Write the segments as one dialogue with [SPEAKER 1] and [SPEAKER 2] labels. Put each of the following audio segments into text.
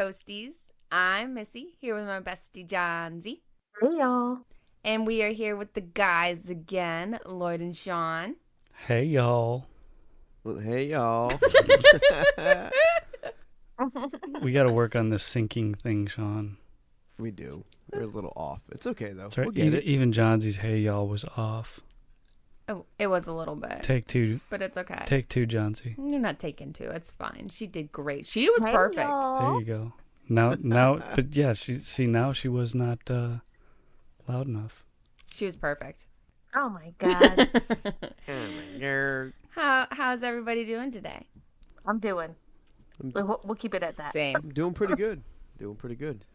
[SPEAKER 1] Toasties. I'm Missy, here with my bestie Johnsy.
[SPEAKER 2] Hey, y'all.
[SPEAKER 1] And we are here with the guys again, Lloyd and Sean.
[SPEAKER 3] Hey, y'all.
[SPEAKER 4] Well, hey, y'all.
[SPEAKER 3] We got to work on this syncing thing, Sean.
[SPEAKER 4] We do. We're a little off. It's okay, though.
[SPEAKER 3] That's right.
[SPEAKER 4] We'll get it.
[SPEAKER 3] Even Johnsy's hey, y'all was off.
[SPEAKER 1] Oh, it was a little bit.
[SPEAKER 3] Take two.
[SPEAKER 1] But it's okay.
[SPEAKER 3] Take two, Johnsy.
[SPEAKER 1] You're not taking two. It's fine. She did great. She was perfect.
[SPEAKER 3] There you go. Now, but yeah, now she was not loud enough.
[SPEAKER 1] She was perfect.
[SPEAKER 2] Oh, my God.
[SPEAKER 1] How's everybody doing today?
[SPEAKER 2] I'm doing. We'll keep it at that.
[SPEAKER 1] Same.
[SPEAKER 4] I'm doing pretty good.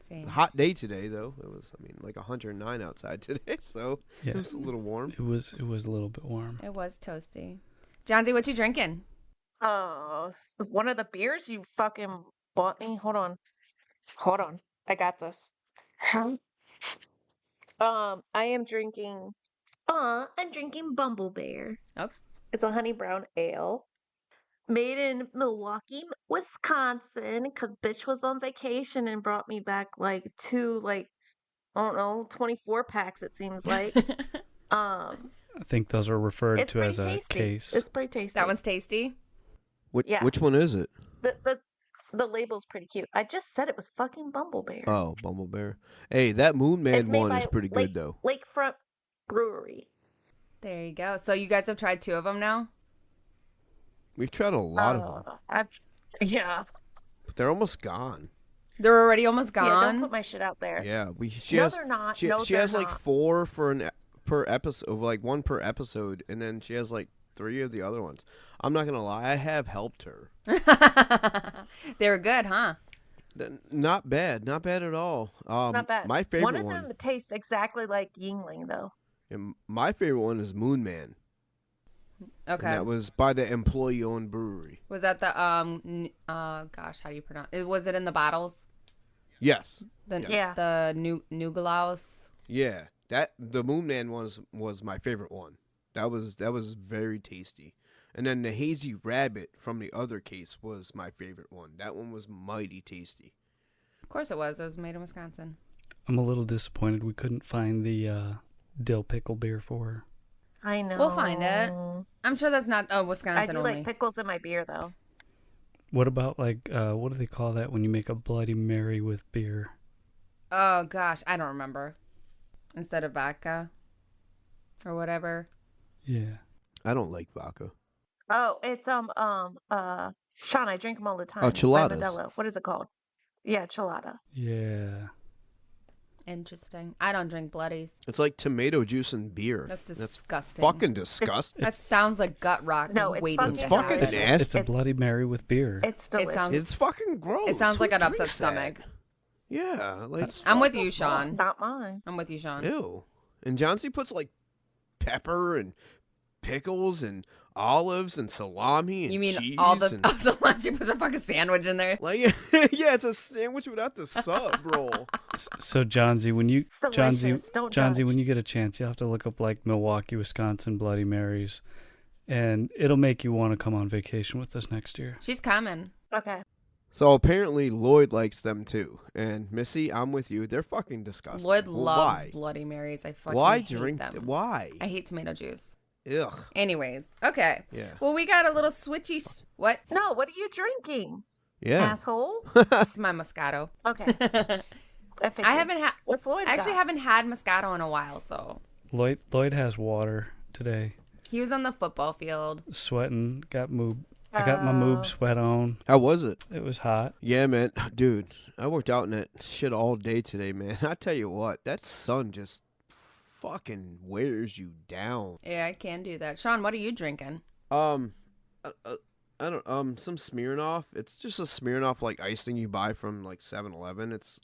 [SPEAKER 1] Same.
[SPEAKER 4] Hot day today, though. It was, like 109 outside today, so
[SPEAKER 3] Yeah.
[SPEAKER 4] it was a little warm.
[SPEAKER 3] It was a little bit warm.
[SPEAKER 1] It was toasty. Johnsy, what you drinking?
[SPEAKER 2] Oh, one of the beers you fucking bought me. Hold on. I got this. I am drinking. I'm drinking Bumble Bear.
[SPEAKER 1] Okay.
[SPEAKER 2] It's a honey brown ale. Made in Milwaukee, Wisconsin, because bitch was on vacation and brought me back two, I don't know, 24 packs, it seems like.
[SPEAKER 3] I think those are referred to as a case.
[SPEAKER 2] It's pretty tasty.
[SPEAKER 1] That one's tasty?
[SPEAKER 2] Yeah.
[SPEAKER 4] Which one is it?
[SPEAKER 2] The label's pretty cute. I just said it was fucking Bumble Bear.
[SPEAKER 4] Oh, Bumble Bear. Hey, that Moon Man one is pretty good, though.
[SPEAKER 2] Lakefront Brewery.
[SPEAKER 1] There you go. So you guys have tried two of them now?
[SPEAKER 4] We've tried a lot of them.
[SPEAKER 2] Yeah.
[SPEAKER 4] But they're almost gone.
[SPEAKER 1] They're already almost gone?
[SPEAKER 2] Yeah, don't put my shit out there.
[SPEAKER 4] Yeah.
[SPEAKER 2] They're not.
[SPEAKER 4] She has four per episode, one per episode, and then she has three of the other ones. I'm not gonna lie, I have helped her.
[SPEAKER 1] They were good, huh?
[SPEAKER 4] Not bad at all.
[SPEAKER 2] Not bad.
[SPEAKER 4] My favorite
[SPEAKER 2] one of them tastes exactly like Yingling, though.
[SPEAKER 4] And my favorite one is Moon Man.
[SPEAKER 1] Okay.
[SPEAKER 4] And that was by the employee-owned brewery.
[SPEAKER 1] Was that the gosh, how do you pronounce it? Was it in the bottles?
[SPEAKER 4] Yes.
[SPEAKER 1] The Nugelaus.
[SPEAKER 4] Yeah. The Moon Man was my favorite one. That was very tasty. And then the Hazy Rabbit from the other case was my favorite one. That one was mighty tasty.
[SPEAKER 1] Of course it was. It was made in Wisconsin.
[SPEAKER 3] I'm a little disappointed we couldn't find the dill pickle beer for her.
[SPEAKER 2] I know.
[SPEAKER 1] We'll find it. I'm sure that's not Wisconsin
[SPEAKER 2] I do
[SPEAKER 1] only.
[SPEAKER 2] like pickles in my beer, though.
[SPEAKER 3] What about what do they call that when you make a Bloody Mary with beer?
[SPEAKER 1] Oh gosh, I don't remember. Instead of vodka or whatever.
[SPEAKER 3] Yeah.
[SPEAKER 4] I don't like vodka.
[SPEAKER 2] Oh, it's Sean, I drink them all the time.
[SPEAKER 4] Oh, chiladas.
[SPEAKER 2] Modelo. What is it called? Yeah, chilada.
[SPEAKER 3] Yeah.
[SPEAKER 1] Interesting. I don't drink bloodies.
[SPEAKER 4] It's like tomato juice and beer.
[SPEAKER 1] That's disgusting.
[SPEAKER 4] That's fucking disgusting.
[SPEAKER 1] That sounds like gut rock.
[SPEAKER 2] No, it's
[SPEAKER 1] waiting
[SPEAKER 4] It's
[SPEAKER 1] to
[SPEAKER 4] fucking
[SPEAKER 1] happen.
[SPEAKER 4] nasty.
[SPEAKER 3] It's a Bloody Mary with beer.
[SPEAKER 2] It's delicious.
[SPEAKER 4] It's fucking gross.
[SPEAKER 1] It sounds like
[SPEAKER 4] Who
[SPEAKER 1] an upset
[SPEAKER 4] drinks
[SPEAKER 1] stomach.
[SPEAKER 4] that? Yeah,
[SPEAKER 1] I'm with
[SPEAKER 4] what
[SPEAKER 1] you,
[SPEAKER 4] the fuck?
[SPEAKER 1] Sean.
[SPEAKER 2] Not mine.
[SPEAKER 1] I'm with you, Sean.
[SPEAKER 4] Ew. And Johnsy puts pepper and pickles and olives and salami and
[SPEAKER 1] You mean
[SPEAKER 4] cheese
[SPEAKER 1] all the
[SPEAKER 4] and...
[SPEAKER 1] lunch? You put a fucking sandwich in there?
[SPEAKER 4] yeah, it's a sandwich without the sub roll.
[SPEAKER 3] So Johnsy, when you
[SPEAKER 2] It's delicious. Don't
[SPEAKER 3] Johnsy,
[SPEAKER 2] judge.
[SPEAKER 3] when you get a chance, you'll have to look up Milwaukee, Wisconsin Bloody Marys, and it'll make you want to come on vacation with us next year.
[SPEAKER 1] She's coming.
[SPEAKER 2] Okay.
[SPEAKER 4] So apparently Lloyd likes them too. And Missy, I'm with you. They're fucking disgusting.
[SPEAKER 1] Lloyd
[SPEAKER 4] Well,
[SPEAKER 1] loves
[SPEAKER 4] why?
[SPEAKER 1] Bloody Marys. I fucking
[SPEAKER 4] Why
[SPEAKER 1] hate
[SPEAKER 4] drink
[SPEAKER 1] them.
[SPEAKER 4] Why?
[SPEAKER 1] I hate tomato juice.
[SPEAKER 4] Ugh.
[SPEAKER 1] Anyways, okay.
[SPEAKER 4] Yeah.
[SPEAKER 1] Well, we got a little switchy. What?
[SPEAKER 2] No, what are you drinking?
[SPEAKER 4] Yeah.
[SPEAKER 2] Asshole.
[SPEAKER 1] It's my Moscato.
[SPEAKER 2] Okay.
[SPEAKER 1] I haven't had.
[SPEAKER 2] What's Lloyd
[SPEAKER 1] I actually
[SPEAKER 2] got?
[SPEAKER 1] haven't had Moscato in a while, so
[SPEAKER 3] Lloyd has water today.
[SPEAKER 1] he was on the football field.
[SPEAKER 3] Sweating, got moob. I got my moob sweat on.
[SPEAKER 4] How was it?
[SPEAKER 3] It was hot.
[SPEAKER 4] Yeah, man. Dude, I worked out in that shit all day today, man. I tell you what, that sun just fucking wears you down.
[SPEAKER 1] Yeah, I can do that. Sean, what are you drinking?
[SPEAKER 4] I don't some Smirnoff. It's just a Smirnoff ice thing you buy from 7-Eleven. It's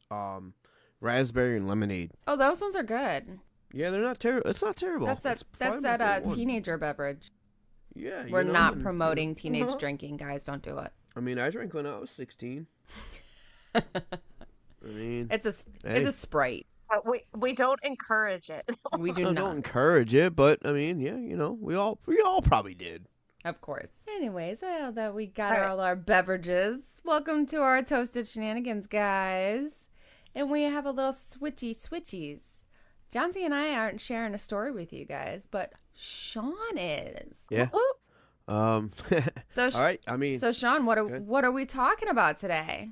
[SPEAKER 4] raspberry and lemonade.
[SPEAKER 1] Oh, those ones are good.
[SPEAKER 4] Yeah, they're not terrible. It's not terrible.
[SPEAKER 1] That's
[SPEAKER 4] It's probably my
[SPEAKER 1] that
[SPEAKER 4] favorite one.
[SPEAKER 1] teenager beverage.
[SPEAKER 4] Yeah,
[SPEAKER 1] We're not
[SPEAKER 4] and,
[SPEAKER 1] promoting teenage drinking, guys. Don't do it.
[SPEAKER 4] I mean, I drank when I was 16. I mean,
[SPEAKER 1] It's a Sprite.
[SPEAKER 2] We don't encourage it.
[SPEAKER 1] We do
[SPEAKER 4] I
[SPEAKER 1] not.
[SPEAKER 4] don't encourage it, but I mean, yeah, we all probably did.
[SPEAKER 1] Of course. Anyways, now that we got
[SPEAKER 2] All right.
[SPEAKER 1] all our beverages, welcome to our Toasted Shenanigans, guys. And we have a little switchies. Johnsy and I aren't sharing a story with you guys, but Sean is.
[SPEAKER 4] Yeah.
[SPEAKER 2] Ooh.
[SPEAKER 1] So,
[SPEAKER 4] all right. I mean,
[SPEAKER 1] so Sean, what
[SPEAKER 4] good.
[SPEAKER 1] are we talking about today?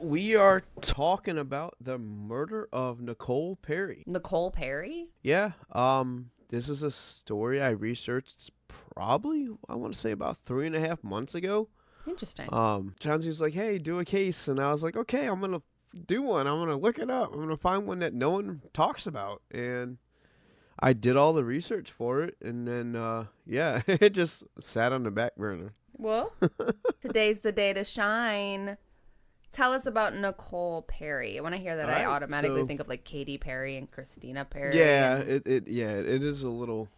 [SPEAKER 4] we are talking about the murder of Nicole Perry.
[SPEAKER 1] Nicole Perry?
[SPEAKER 4] Yeah. This is a story I researched probably, I want to say about 3.5 months ago.
[SPEAKER 1] Interesting.
[SPEAKER 4] Johnsy was like, hey, do a case. And I was like, okay, I'm going to do one. I'm going to look it up. I'm going to find one that no one talks about. And I did all the research for it. And then, yeah, it just sat on the back burner.
[SPEAKER 1] Well, today's the day to shine. Tell us about Nicole Perry. When I hear that,
[SPEAKER 4] All
[SPEAKER 1] I
[SPEAKER 4] right,
[SPEAKER 1] automatically
[SPEAKER 4] so-
[SPEAKER 1] think of like Katy Perry and Christina Perry.
[SPEAKER 4] Yeah,
[SPEAKER 1] and
[SPEAKER 4] it is a little,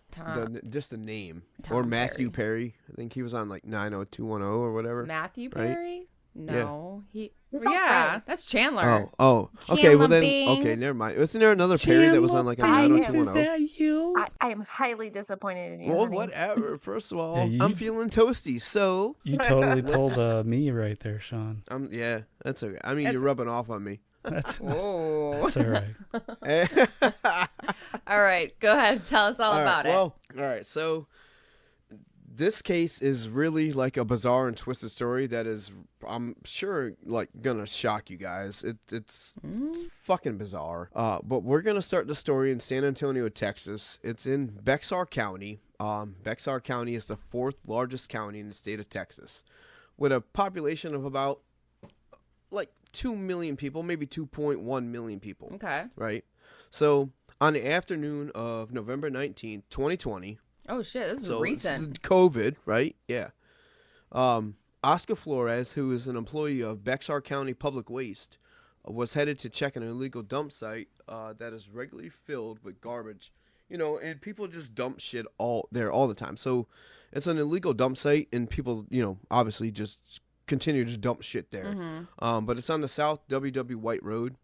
[SPEAKER 4] just the name. Or
[SPEAKER 1] Tom
[SPEAKER 4] Matthew Perry. I think he was on like 90210 or whatever.
[SPEAKER 1] Matthew
[SPEAKER 4] right?
[SPEAKER 1] Perry? No,
[SPEAKER 2] He's
[SPEAKER 1] yeah,
[SPEAKER 2] okay.
[SPEAKER 1] that's Chandler.
[SPEAKER 4] Oh. Okay, well
[SPEAKER 1] Chandler
[SPEAKER 4] then,
[SPEAKER 1] Bing.
[SPEAKER 4] okay, never mind. Wasn't there another Perry that was on like a
[SPEAKER 2] Chandler Bing.
[SPEAKER 4] 90210?
[SPEAKER 3] Is that you?
[SPEAKER 2] I am highly disappointed in you.
[SPEAKER 4] Well,
[SPEAKER 2] honey.
[SPEAKER 4] whatever. First of all,
[SPEAKER 3] Yeah, you-
[SPEAKER 4] I'm feeling toasty, so
[SPEAKER 3] You totally pulled me right there, Sean.
[SPEAKER 4] yeah, that's okay. I mean,
[SPEAKER 1] That's-
[SPEAKER 4] you're rubbing off on me.
[SPEAKER 3] That's
[SPEAKER 1] Oh.
[SPEAKER 3] all right.
[SPEAKER 1] All right, go ahead. Tell us all about it.
[SPEAKER 4] Well, all right. So this case is really like a bizarre and twisted story that is, I'm sure, like gonna shock you guys. It's fucking bizarre. But we're gonna start the story in San Antonio, Texas. It's in Bexar County. Bexar County is the 4th largest county in the state of Texas, with a population of about like 2 million people, maybe 2.1 million people.
[SPEAKER 1] Okay.
[SPEAKER 4] Right. So on the afternoon of November 19th, 2020.
[SPEAKER 1] Oh shit, this is
[SPEAKER 4] So
[SPEAKER 1] recent.
[SPEAKER 4] it's COVID, right? Yeah. Oscar Flores, who is an employee of Bexar County Public Waste, was headed to check an illegal dump site that is regularly filled with garbage. You know, and people just dump shit all the time. So it's an illegal dump site, and people, you know, obviously just continue to dump shit there. But it's on the South WW White Road.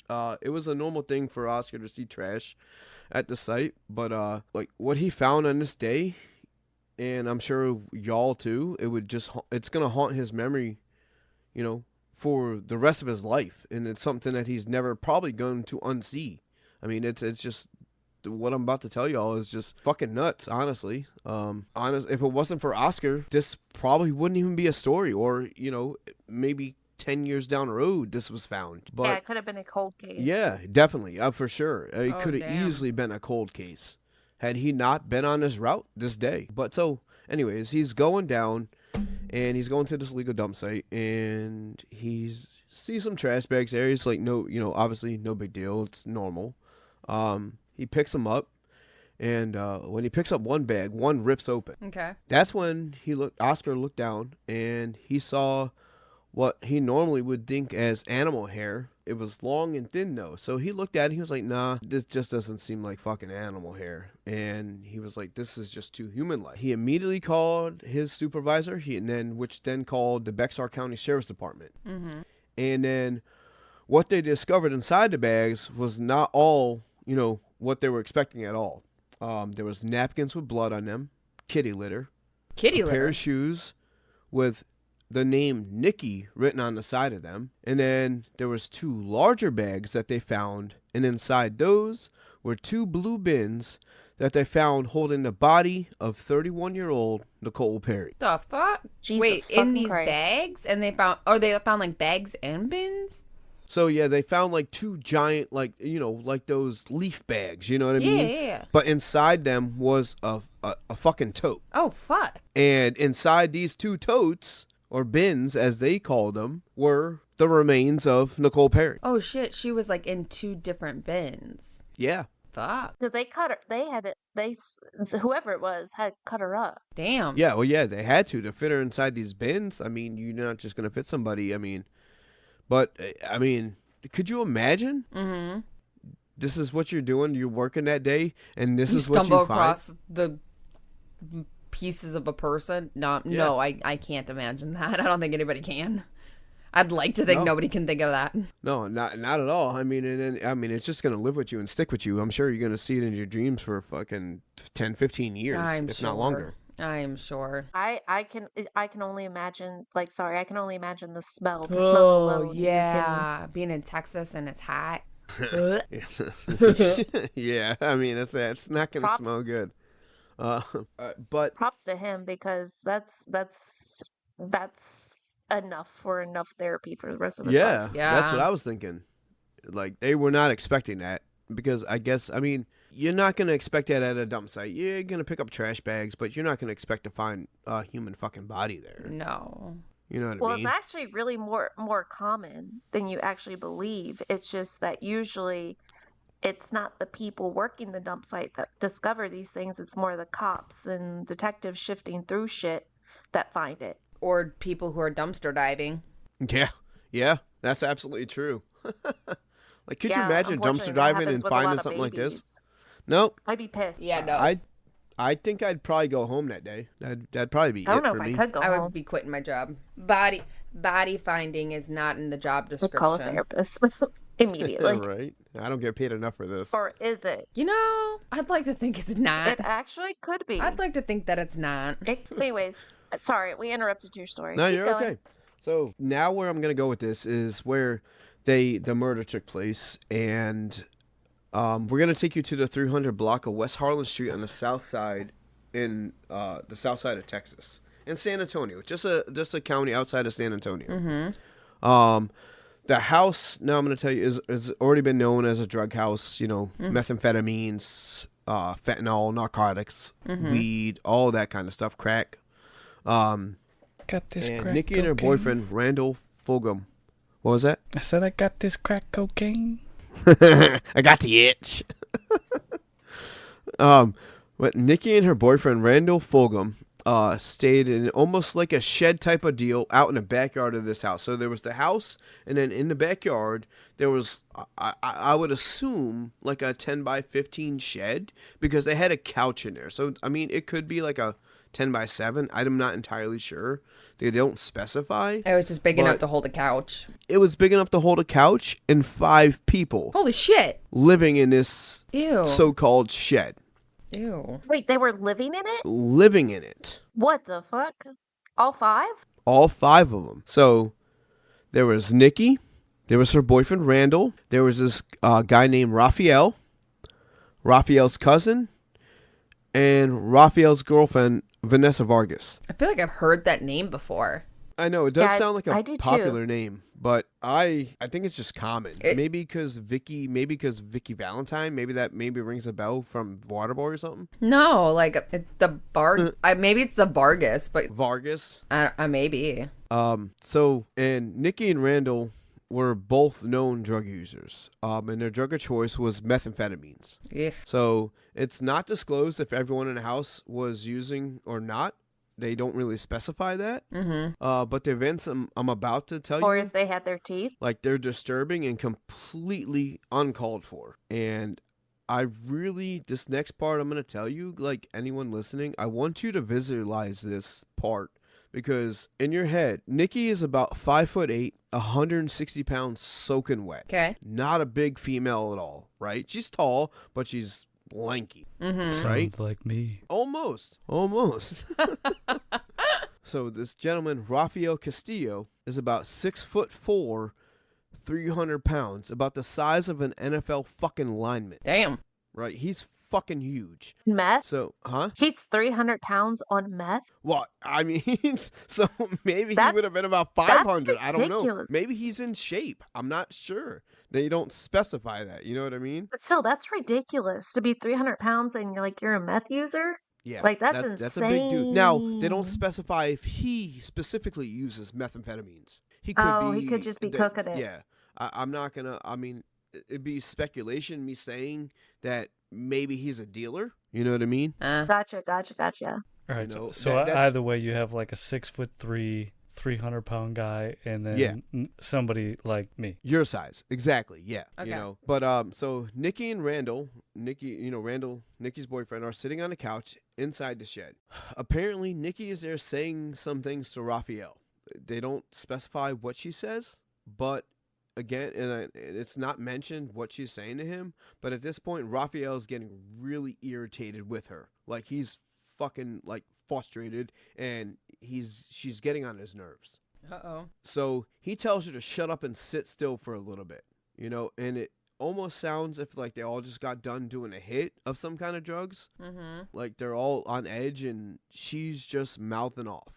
[SPEAKER 4] It was a normal thing for Oscar to see trash at the site, but like what he found on this day, and I'm sure y'all too, it's gonna haunt his memory, you know, for the rest of his life, and it's something that he's never probably going to unsee. I mean, it's just what I'm about to tell y'all is just fucking nuts, honestly. If it wasn't for Oscar, this probably wouldn't even be a story, or you know, maybe 10 years down the road this was found. But
[SPEAKER 2] Yeah, it could have been a cold case.
[SPEAKER 4] yeah, definitely, for sure. It
[SPEAKER 1] Oh,
[SPEAKER 4] could have
[SPEAKER 1] damn.
[SPEAKER 4] easily been a cold case had he not been on this route this day. But so, anyways, he's going down, and he's going to this legal dump site, and he sees some trash bags there. He's like, no, you know, obviously no big deal. It's normal. He picks them up, and when he picks up one bag, one rips open.
[SPEAKER 1] Okay.
[SPEAKER 4] That's when Oscar looked down, and he saw what he normally would think as animal hair. It was long and thin though. So he looked at it, he was like, nah, this just doesn't seem like fucking animal hair. And he was like, this is just too human-like. He immediately called his supervisor, which then called the Bexar County Sheriff's Department. And then what they discovered inside the bags was not all, you know, what they were expecting at all. There was napkins with blood on them, kitty litter,
[SPEAKER 1] Kitty
[SPEAKER 4] a pair
[SPEAKER 1] litter.
[SPEAKER 4] of shoes with the name Nikki written on the side of them. And then there was 2 larger bags that they found, and inside those were 2 blue bins that they found holding the body of 31-year-old Nicole Perry.
[SPEAKER 1] The fuck?
[SPEAKER 2] Jesus
[SPEAKER 1] Wait, in
[SPEAKER 2] fucking
[SPEAKER 1] these
[SPEAKER 2] Christ.
[SPEAKER 1] bags? And they found like bags and bins?
[SPEAKER 4] So yeah, they found like 2 giant, like, you know, like those leaf bags, you know what I mean?
[SPEAKER 1] Yeah.
[SPEAKER 4] But inside them was a fucking tote.
[SPEAKER 1] Oh fuck.
[SPEAKER 4] And inside these 2 totes, or bins as they called them, were the remains of Nicole Perry.
[SPEAKER 1] Oh shit, she was like in 2 different bins.
[SPEAKER 4] Yeah.
[SPEAKER 1] Fuck.
[SPEAKER 2] Because they cut her. Whoever it was had cut her up.
[SPEAKER 1] Damn.
[SPEAKER 4] Yeah, well, yeah, they had to fit her inside these bins. I mean, you're not just going to fit somebody. I mean, but, I mean, could you imagine?
[SPEAKER 1] Mm-hmm.
[SPEAKER 4] This is what you're doing. You're working that day, and this
[SPEAKER 1] You
[SPEAKER 4] is what you
[SPEAKER 1] stumble
[SPEAKER 4] find.
[SPEAKER 1] across the pieces of a person. No,
[SPEAKER 4] Yeah.
[SPEAKER 1] no, I can't imagine that. I don't think anybody can. I'd like to think
[SPEAKER 4] No.
[SPEAKER 1] nobody can think of that.
[SPEAKER 4] No, not at all. I mean, it's just going to live with you and stick with you. I'm sure you're going to see it in your dreams for fucking 10, 15 years,
[SPEAKER 1] I'm
[SPEAKER 4] if
[SPEAKER 1] sure.
[SPEAKER 4] not longer.
[SPEAKER 1] I'm sure.
[SPEAKER 2] I can only imagine, like, sorry, I can only imagine the smell. The smell
[SPEAKER 1] Oh,
[SPEAKER 2] alone. You can,
[SPEAKER 1] yeah. Being in Texas and it's hot.
[SPEAKER 4] Yeah, I mean, it's not gonna
[SPEAKER 2] Prop-
[SPEAKER 4] smell good. Uh, but
[SPEAKER 2] props to him, because that's enough for enough therapy for the rest of his life.
[SPEAKER 4] yeah, that's what
[SPEAKER 1] Yeah.
[SPEAKER 4] I was thinking. Like, they were not expecting that, because I guess, I mean, you're not gonna expect that at a dump site. You're gonna pick up trash bags, but you're not gonna expect to find a human fucking body there.
[SPEAKER 1] No.
[SPEAKER 4] You know what
[SPEAKER 2] Well,
[SPEAKER 4] I
[SPEAKER 2] it's
[SPEAKER 4] mean?
[SPEAKER 2] actually really more common than you actually believe. It's just that usually it's not the people working the dump site that discover these things. It's more the cops and detectives shifting through shit that find it.
[SPEAKER 1] Or people who are dumpster diving.
[SPEAKER 4] Yeah, yeah, that's absolutely true. Like, could you
[SPEAKER 2] Yeah,
[SPEAKER 4] imagine
[SPEAKER 2] unfortunately,
[SPEAKER 4] dumpster
[SPEAKER 2] that
[SPEAKER 4] diving
[SPEAKER 2] happens
[SPEAKER 4] and
[SPEAKER 2] with a lot
[SPEAKER 4] finding
[SPEAKER 2] of
[SPEAKER 4] something like this?
[SPEAKER 2] babies.
[SPEAKER 4] Nope.
[SPEAKER 2] I'd be pissed.
[SPEAKER 1] Yeah, no.
[SPEAKER 4] I think I'd probably go home that day. That'd probably be
[SPEAKER 2] I don't
[SPEAKER 4] it
[SPEAKER 2] know
[SPEAKER 4] for
[SPEAKER 2] if
[SPEAKER 4] me.
[SPEAKER 2] I could go
[SPEAKER 1] I would
[SPEAKER 2] home.
[SPEAKER 1] be quitting my job. Body finding is not in the job
[SPEAKER 2] I'd call a
[SPEAKER 1] description.
[SPEAKER 2] therapist immediately.
[SPEAKER 4] Right? I don't get paid enough for this.
[SPEAKER 2] Or is it?
[SPEAKER 1] You know, I'd like to think it's not.
[SPEAKER 2] It actually could be.
[SPEAKER 1] I'd like to think that it's not.
[SPEAKER 2] Anyways, sorry, we interrupted your story.
[SPEAKER 4] No,
[SPEAKER 2] Keep
[SPEAKER 4] you're
[SPEAKER 2] going.
[SPEAKER 4] okay. So now where I'm gonna go with this is where the murder took place, and we're gonna take you to the 300 block of West Harlan Street on the south side, in the south side of Texas, in San Antonio, just a county outside of San Antonio.
[SPEAKER 1] Mm-hmm.
[SPEAKER 4] The house, now I'm gonna tell you, is already been known as a drug house. You know, methamphetamines, fentanyl, narcotics, weed, all that kind of stuff, crack.
[SPEAKER 3] Got this
[SPEAKER 4] And
[SPEAKER 3] crack
[SPEAKER 4] Nikki and her
[SPEAKER 3] cocaine.
[SPEAKER 4] boyfriend Randall Fulgham. What was that?
[SPEAKER 3] I said I got this crack cocaine.
[SPEAKER 4] I got the itch. But Nikki and her boyfriend Randall Fulgham stayed in almost like a shed type of deal out in the backyard of this house. So there was the house, and then in the backyard there was, I would assume, like a 10 by 15 shed, because they had a couch in there. So I mean, it could be like a 10 by 7. I'm not entirely sure. They don't specify.
[SPEAKER 1] It was just big
[SPEAKER 4] But-
[SPEAKER 1] enough to hold a couch.
[SPEAKER 4] It was big enough to hold a couch and 5 people
[SPEAKER 1] Holy shit.
[SPEAKER 4] living in this
[SPEAKER 1] Ew.
[SPEAKER 4] so-called shed.
[SPEAKER 1] Ew.
[SPEAKER 2] Wait, they were living in it?
[SPEAKER 4] Living in it.
[SPEAKER 2] What the fuck? All 5?
[SPEAKER 4] All 5 of them. So there was Nikki, there was her boyfriend Randall, there was this guy named Raphael, Raphael's cousin, and Raphael's girlfriend Vanessa Vargas.
[SPEAKER 1] I feel like I've heard that name before.
[SPEAKER 4] I know, it does
[SPEAKER 2] Yeah,
[SPEAKER 4] sound like
[SPEAKER 2] I
[SPEAKER 4] a
[SPEAKER 2] do too.
[SPEAKER 4] popular name, but I think it's just common.
[SPEAKER 1] It-
[SPEAKER 4] maybe because Vicky Valentine, maybe rings a bell from Waterboy or something.
[SPEAKER 1] No, like it's the maybe it's the Vargas, but
[SPEAKER 4] Vargas.
[SPEAKER 1] maybe.
[SPEAKER 4] So, and Nikki and Randall were both known drug users. And their drug of choice was methamphetamines.
[SPEAKER 1] Ugh.
[SPEAKER 4] So it's not disclosed if everyone in the house was using or not. They don't really specify that.
[SPEAKER 1] Mm-hmm.
[SPEAKER 4] But the events I'm about to tell
[SPEAKER 2] Or
[SPEAKER 4] you,
[SPEAKER 2] if they had their teeth?
[SPEAKER 4] like, they're disturbing and completely uncalled for. And this next part I'm going to tell you, like, anyone listening, I want you to visualize this part. Because in your head, Nikki is about 5'8", 160 pounds soaking wet.
[SPEAKER 1] Okay.
[SPEAKER 4] Not a big female at all, right? She's tall, but she's lanky.
[SPEAKER 1] Mm-hmm.
[SPEAKER 3] Sounds like me.
[SPEAKER 4] Almost. So this gentleman, Rafael Castillo, is about 6'4", 300 pounds, about the size of an NFL fucking lineman,
[SPEAKER 1] Damn.
[SPEAKER 4] right? He's fucking huge.
[SPEAKER 2] Meth?
[SPEAKER 4] So, huh?
[SPEAKER 2] He's 300 pounds on meth?
[SPEAKER 4] Well, I mean, so maybe he
[SPEAKER 2] That's-
[SPEAKER 4] would have been about
[SPEAKER 2] that's
[SPEAKER 4] 500. I don't know.
[SPEAKER 2] ridiculous.
[SPEAKER 4] Maybe he's in shape. I'm not sure. They don't specify that. You know what I mean?
[SPEAKER 2] But still, that's ridiculous to be 300 pounds and you're a meth user?
[SPEAKER 4] Yeah.
[SPEAKER 2] Like, that's
[SPEAKER 4] That's a big dude. Now, they don't
[SPEAKER 2] insane.
[SPEAKER 4] specify if he specifically uses methamphetamines. He could
[SPEAKER 2] Oh,
[SPEAKER 4] be.
[SPEAKER 2] he could just be cooking it.
[SPEAKER 4] Yeah. I'm not going to. I mean, it'd be speculation, me saying that maybe he's a dealer. You know what I mean?
[SPEAKER 2] Gotcha.
[SPEAKER 3] All right,
[SPEAKER 4] know,
[SPEAKER 3] so
[SPEAKER 4] that's-
[SPEAKER 3] either way, you have like a 6'3", 300-pound guy, and then somebody like me.
[SPEAKER 4] Your size, exactly. Yeah,
[SPEAKER 1] Okay.
[SPEAKER 4] you know. But so Nikki and Randall, Nikki's boyfriend, are sitting on a couch inside the shed. Apparently, Nikki is there saying some things to Raphael. They don't specify what she says, but again, and it's not mentioned what she's saying to him. But at this point, Raphael is getting really irritated with her. Like, he's fucking like frustrated, and she's getting on his nerves.
[SPEAKER 1] Uh-oh.
[SPEAKER 4] So he tells her to shut up and sit still for a little bit, and it almost sounds if like they all just got done doing a hit of some kind of drugs.
[SPEAKER 1] Mm-hmm.
[SPEAKER 4] Like they're all on edge and she's just mouthing off,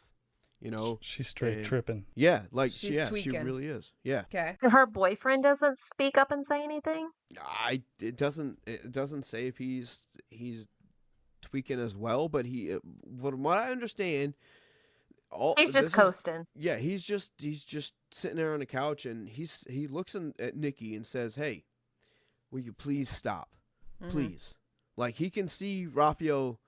[SPEAKER 3] She's straight tripping.
[SPEAKER 4] Yeah, like
[SPEAKER 1] She's
[SPEAKER 4] she
[SPEAKER 1] tweaking.
[SPEAKER 4] really is. Yeah.
[SPEAKER 1] Okay.
[SPEAKER 2] Her boyfriend doesn't speak up and say anything?
[SPEAKER 4] It doesn't say if he's tweaking as well, but from what I understand,
[SPEAKER 2] He's just coasting.
[SPEAKER 4] Yeah, he's just sitting there on the couch, and he looks at Nikki and says, "Hey, will you please stop, please?" Like he can see Raphael,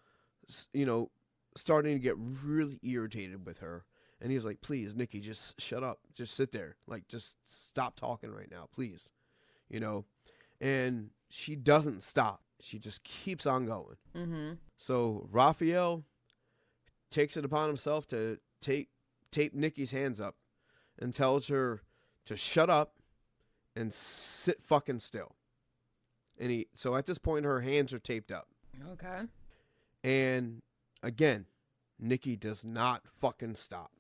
[SPEAKER 4] starting to get really irritated with her, and he's like, "Please, Nikki, just shut up, just sit there, like just stop talking right now, please," and she doesn't stop. She just keeps on going.
[SPEAKER 1] Mm-hmm.
[SPEAKER 4] So Raphael takes it upon himself to tape Nikki's hands up and tells her to shut up and sit fucking still. And so at this point, her hands are taped up.
[SPEAKER 1] Okay.
[SPEAKER 4] And again, Nikki does not fucking stop.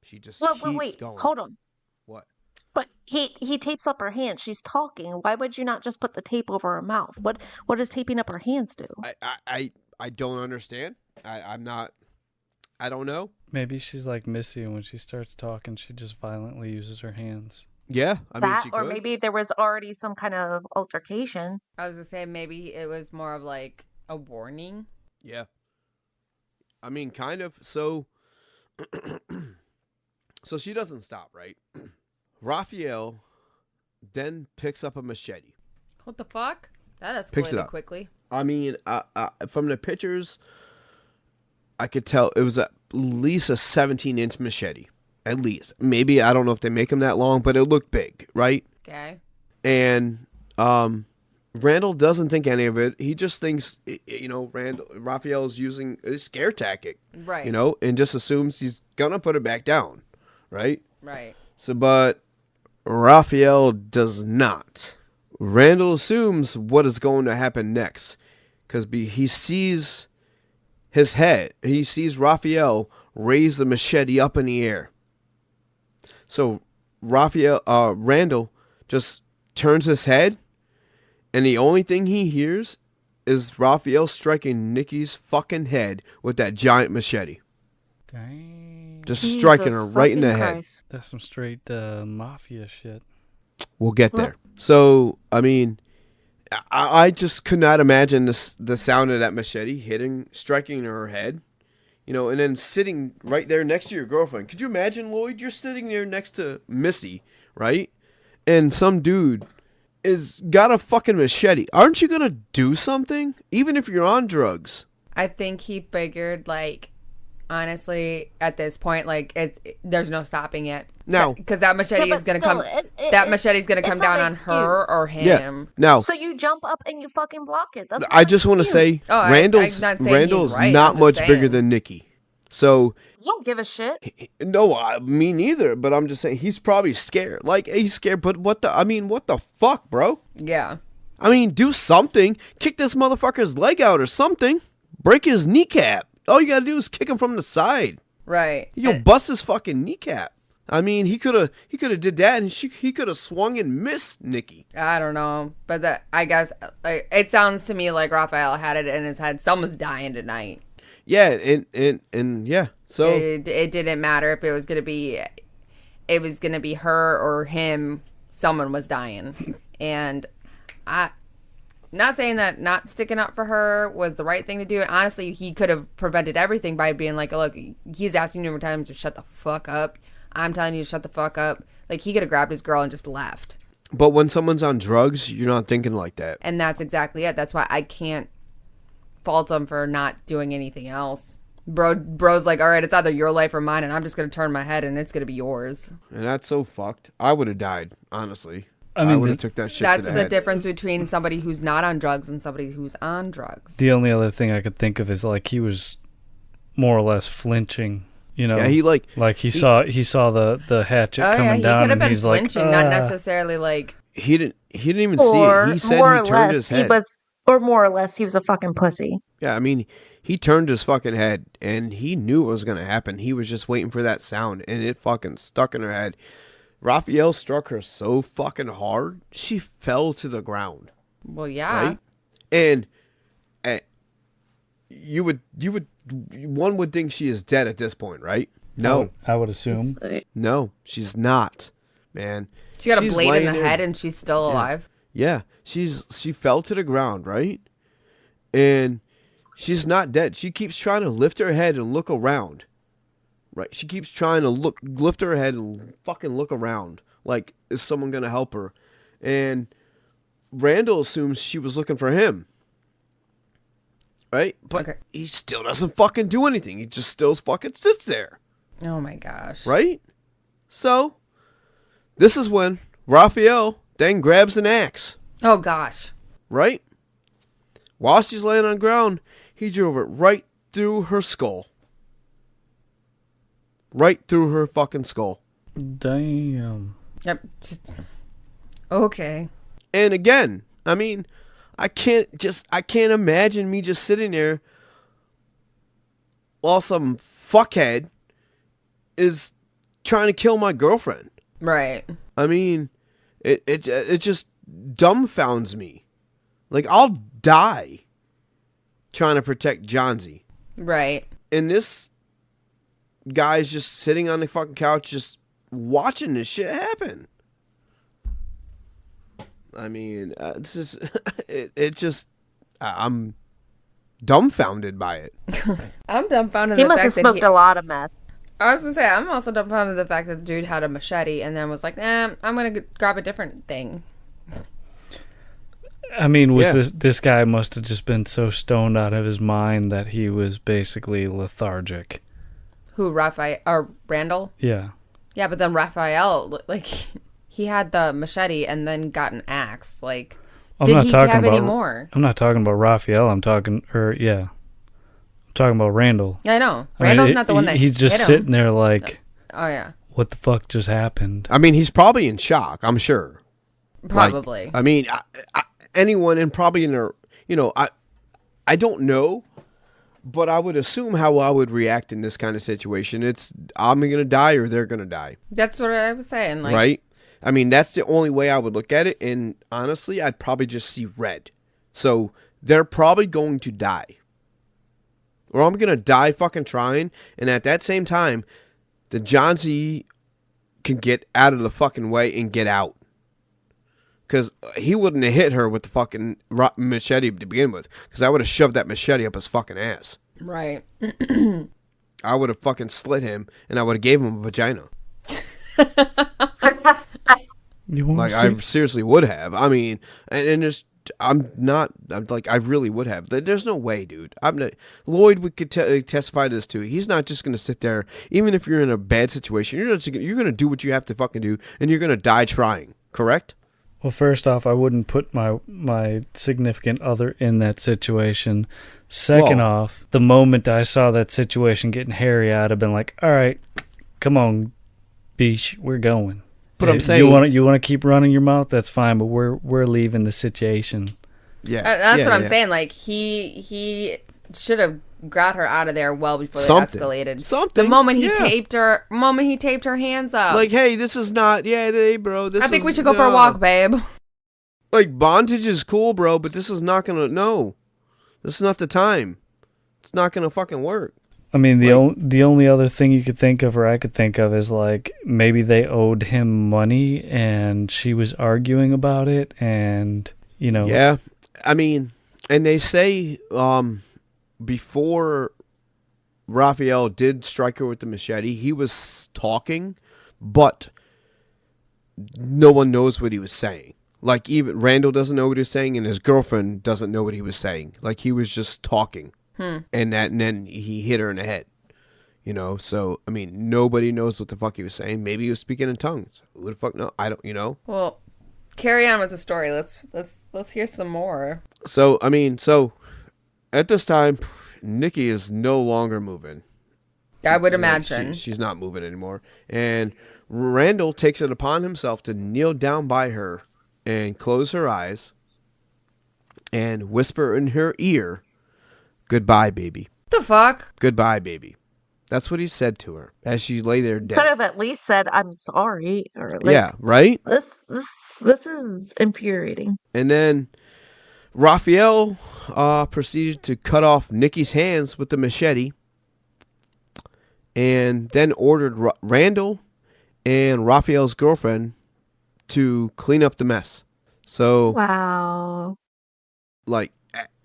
[SPEAKER 4] She just keeps
[SPEAKER 2] wait,
[SPEAKER 4] going.
[SPEAKER 2] hold on.
[SPEAKER 4] What?
[SPEAKER 2] But he tapes up her hands. She's talking. Why would you not just put the tape over her mouth? What does taping up her hands do?
[SPEAKER 4] I don't understand. I don't know.
[SPEAKER 3] Maybe she's like Missy, and when she starts talking, she just violently uses her hands.
[SPEAKER 4] Yeah, I mean, she could.
[SPEAKER 2] Or maybe there was already some kind of altercation.
[SPEAKER 1] I was gonna say maybe it was more of like a warning.
[SPEAKER 4] Yeah. I mean, kind of. So, so she doesn't stop, right? Raphael then picks up a machete.
[SPEAKER 1] What the fuck? That
[SPEAKER 4] Picks it
[SPEAKER 1] escalated
[SPEAKER 4] up.
[SPEAKER 1] quickly.
[SPEAKER 4] I mean, from the pictures, I could tell it was at least a 17-inch machete. At least. Maybe, I don't know if they make them that long, but it looked big, right?
[SPEAKER 1] Okay.
[SPEAKER 4] And Randall doesn't think any of it. He just thinks, Raphael's using a scare tactic.
[SPEAKER 1] Right.
[SPEAKER 4] And just assumes he's going to put it back down, right?
[SPEAKER 1] Right.
[SPEAKER 4] So, but Raphael does not. Randall assumes what is going to happen next because he sees his head. He sees Raphael raise the machete up in the air. So Randall just turns his head, and the only thing he hears is Raphael striking Nikki's fucking head with that giant machete.
[SPEAKER 3] Dang.
[SPEAKER 4] Just striking her right in the head.
[SPEAKER 3] That's some straight mafia shit.
[SPEAKER 4] We'll get there. So, I mean, I just could not imagine the sound of that machete striking her head. And then sitting right there next to your girlfriend. Could you imagine, Lloyd? You're sitting there next to Missy, right? And some dude is got a fucking machete. Aren't you gonna do something, even if you're on drugs?
[SPEAKER 1] I think he figured, like, honestly, at this point, like, there's no stopping it.
[SPEAKER 4] Now,
[SPEAKER 1] because that machete is gonna come. That machete's gonna come down on her or him.
[SPEAKER 4] Yeah. Now,
[SPEAKER 2] so you jump up and you fucking block it. That's
[SPEAKER 4] I just want to say, Randall's
[SPEAKER 1] right.
[SPEAKER 4] not much bigger than Nikki. So
[SPEAKER 2] you don't give a shit.
[SPEAKER 4] No, me neither. But I'm just saying he's probably scared. Like he's scared. But what the fuck, bro?
[SPEAKER 1] Yeah.
[SPEAKER 4] I mean, do something. Kick this motherfucker's leg out or something. Break his kneecap. All you gotta do is kick him from the side.
[SPEAKER 1] Right.
[SPEAKER 4] You'll bust his fucking kneecap. I mean, he could have did that, and he could have swung and missed Nikki.
[SPEAKER 1] I don't know, but I guess it sounds to me like Raphael had it in his head. Someone's dying tonight.
[SPEAKER 4] Yeah, and yeah. So
[SPEAKER 1] it didn't matter if it was gonna be her or him. Someone was dying, and not saying that not sticking up for her was the right thing to do. And honestly, he could have prevented everything by being like, look, he's asking you more times to shut the fuck up. I'm telling you to shut the fuck up. Like, he could have grabbed his girl and just left.
[SPEAKER 4] But when someone's on drugs, you're not thinking like that.
[SPEAKER 1] And that's exactly it. That's why I can't fault him for not doing anything else. Bro's like, all right, it's either your life or mine, and I'm just going to turn my head, and it's going to be yours.
[SPEAKER 4] And that's so fucked. I would have died, honestly.
[SPEAKER 3] I mean,
[SPEAKER 4] I would have took that shit to the head.
[SPEAKER 1] That's the difference between somebody who's not on drugs and somebody who's on drugs.
[SPEAKER 3] The only other thing I could think of is like he was more or less flinching.
[SPEAKER 4] Yeah, he
[SPEAKER 3] saw the hatchet coming down.
[SPEAKER 1] He could have been
[SPEAKER 3] he's
[SPEAKER 1] flinching,
[SPEAKER 3] like,
[SPEAKER 1] not necessarily like.
[SPEAKER 4] He didn't even see it. He said he turned his head.
[SPEAKER 2] Or more or less, he was a fucking pussy.
[SPEAKER 4] Yeah, I mean, he turned his fucking head, and he knew what was going to happen. He was just waiting for that sound, and it fucking stuck in her head. Raphael struck her so fucking hard, she fell to the ground.
[SPEAKER 1] Well, yeah.
[SPEAKER 4] Right? And one would think she is dead at this point, right? No.
[SPEAKER 3] I would assume.
[SPEAKER 4] No, she's not, man.
[SPEAKER 1] She got a
[SPEAKER 4] She's
[SPEAKER 1] blade in
[SPEAKER 4] laying
[SPEAKER 1] the
[SPEAKER 4] there.
[SPEAKER 1] head and she's still alive.
[SPEAKER 4] Yeah, she fell to the ground, right? And she's not dead. She keeps trying to lift her head and look around. Right? She keeps trying to lift her head and fucking look around. Like, is someone going to help her? And Randall assumes she was looking for him. Right? But he still doesn't fucking do anything. He just still fucking sits there.
[SPEAKER 1] Oh my gosh.
[SPEAKER 4] Right? So, this is when Raphael then grabs an axe.
[SPEAKER 1] Oh gosh.
[SPEAKER 4] Right? While she's laying on the ground, he drove it right through her skull. Right through her fucking skull.
[SPEAKER 3] Damn.
[SPEAKER 1] Yep. Just okay.
[SPEAKER 4] And again, I mean, I can't imagine me just sitting there while some fuckhead is trying to kill my girlfriend.
[SPEAKER 1] Right.
[SPEAKER 4] I mean, it just dumbfounds me. Like, I'll die trying to protect Johnsy.
[SPEAKER 1] Right.
[SPEAKER 4] And this guy's just sitting on the fucking couch just watching this shit happen. I mean, it's just, I'm dumbfounded by it.
[SPEAKER 1] I'm dumbfounded.
[SPEAKER 2] He must have smoked a lot of meth.
[SPEAKER 1] I was gonna say, I'm also dumbfounded the fact that the dude had a machete and then was like, I'm gonna grab a different thing.
[SPEAKER 3] I mean, this guy must have just been so stoned out of his mind that he was basically lethargic.
[SPEAKER 1] Who, Raphael or Randall?
[SPEAKER 3] Yeah.
[SPEAKER 1] Yeah, but then Raphael, like, he had the machete and then got an axe. Like, did he have any more?
[SPEAKER 3] I'm not talking about Raphael. I'm talking about Randall.
[SPEAKER 1] I know. Randall's not the one that
[SPEAKER 3] he's just
[SPEAKER 1] hit him.
[SPEAKER 3] sitting there like,
[SPEAKER 1] oh yeah,
[SPEAKER 3] what the fuck just happened?
[SPEAKER 4] I mean, he's probably in shock, I'm sure.
[SPEAKER 1] probably.
[SPEAKER 4] Like, I mean, anyone and probably in their, I don't know, but I would assume how I would react in this kind of situation. It's, I'm going to die or they're going to die.
[SPEAKER 1] That's what I was saying. Like,
[SPEAKER 4] right? I mean, that's the only way I would look at it. And honestly, I'd probably just see red. So they're probably going to die. Or I'm going to die fucking trying. And at that same time, the Johnsy can get out of the fucking way and get out. Because he wouldn't have hit her with the fucking machete to begin with. Because I would have shoved that machete up his fucking ass.
[SPEAKER 1] right.
[SPEAKER 4] I would have fucking slit him and I would have gave him a vagina. Like, I seriously would have. I mean, and just, I really would have. There's no way, dude. Lloyd would testify to this too. He's not just going to sit there, even if you're in a bad situation, you're going to do what you have to fucking do, and you're going to die trying. Correct?
[SPEAKER 3] Well, first off, I wouldn't put my significant other in that situation. Second off, the moment I saw that situation getting hairy, I'd have been like, all right, come on, Beesh, we're going.
[SPEAKER 4] But I'm saying,
[SPEAKER 3] you want to keep running your mouth, that's fine, but we're leaving the situation.
[SPEAKER 1] Yeah, that's what I'm saying. Like, he should have got her out of there well before they escalated.
[SPEAKER 4] Something.
[SPEAKER 1] The moment he taped her hands up.
[SPEAKER 4] Like, hey, this is not. Yeah, hey, bro.
[SPEAKER 1] I think we should go for a walk, babe.
[SPEAKER 4] Like, bondage is cool, bro, but this is not gonna. No, this is not the time. It's not gonna fucking work.
[SPEAKER 3] I mean, the only other thing you could think of, or I could think of, is like maybe they owed him money and she was arguing about it, and
[SPEAKER 4] Yeah, I mean, and they say before Raphael did strike her with the machete, he was talking, but no one knows what he was saying. Like, even Randall doesn't know what he was saying, and his girlfriend doesn't know what he was saying. Like, he was just talking. And then he hit her in the head, so I mean, nobody knows what the fuck he was saying. Maybe he was speaking in tongues. Who the fuck know? I don't.
[SPEAKER 1] Well, carry on with the story. Let's hear some more.
[SPEAKER 4] So I mean, at this time, Nikki is no longer moving.
[SPEAKER 1] I would imagine
[SPEAKER 4] she's not moving anymore, and Randall takes it upon himself to kneel down by her and close her eyes and whisper in her ear, Goodbye, baby.
[SPEAKER 1] The fuck?
[SPEAKER 4] Goodbye, baby. That's what he said to her as she lay there dead.
[SPEAKER 2] Could have at least said, "I'm sorry," or like,
[SPEAKER 4] Yeah, right?
[SPEAKER 2] This is infuriating.
[SPEAKER 4] And then Raphael proceeded to cut off Nikki's hands with the machete, and then ordered Randall and Raphael's girlfriend to clean up the mess. So,
[SPEAKER 2] Wow.
[SPEAKER 4] like,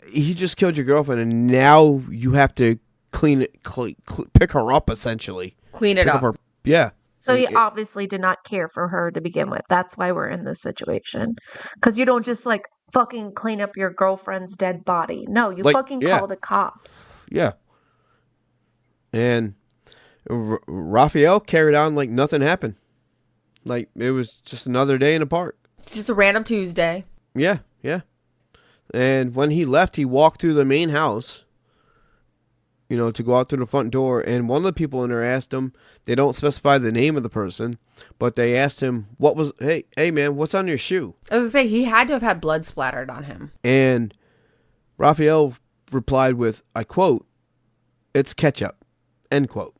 [SPEAKER 4] he just killed your girlfriend, and now you have to pick her up, essentially.
[SPEAKER 1] Clean it up.
[SPEAKER 4] Yeah.
[SPEAKER 2] So he obviously did not care for her to begin with. That's why we're in this situation. Because you don't just like fucking clean up your girlfriend's dead body. No, you fucking call the cops.
[SPEAKER 4] Yeah. And Raphael carried on like nothing happened. Like it was just another day in the park.
[SPEAKER 1] It's just a random Tuesday.
[SPEAKER 4] Yeah, yeah. And when he left, he walked through the main house, to go out through the front door. And one of the people in there asked him, they don't specify the name of the person, but they asked him, hey man, what's on your shoe?
[SPEAKER 1] I was going to say, he had to have had blood splattered on him.
[SPEAKER 4] And Raphael replied with, I quote, "It's ketchup," end quote.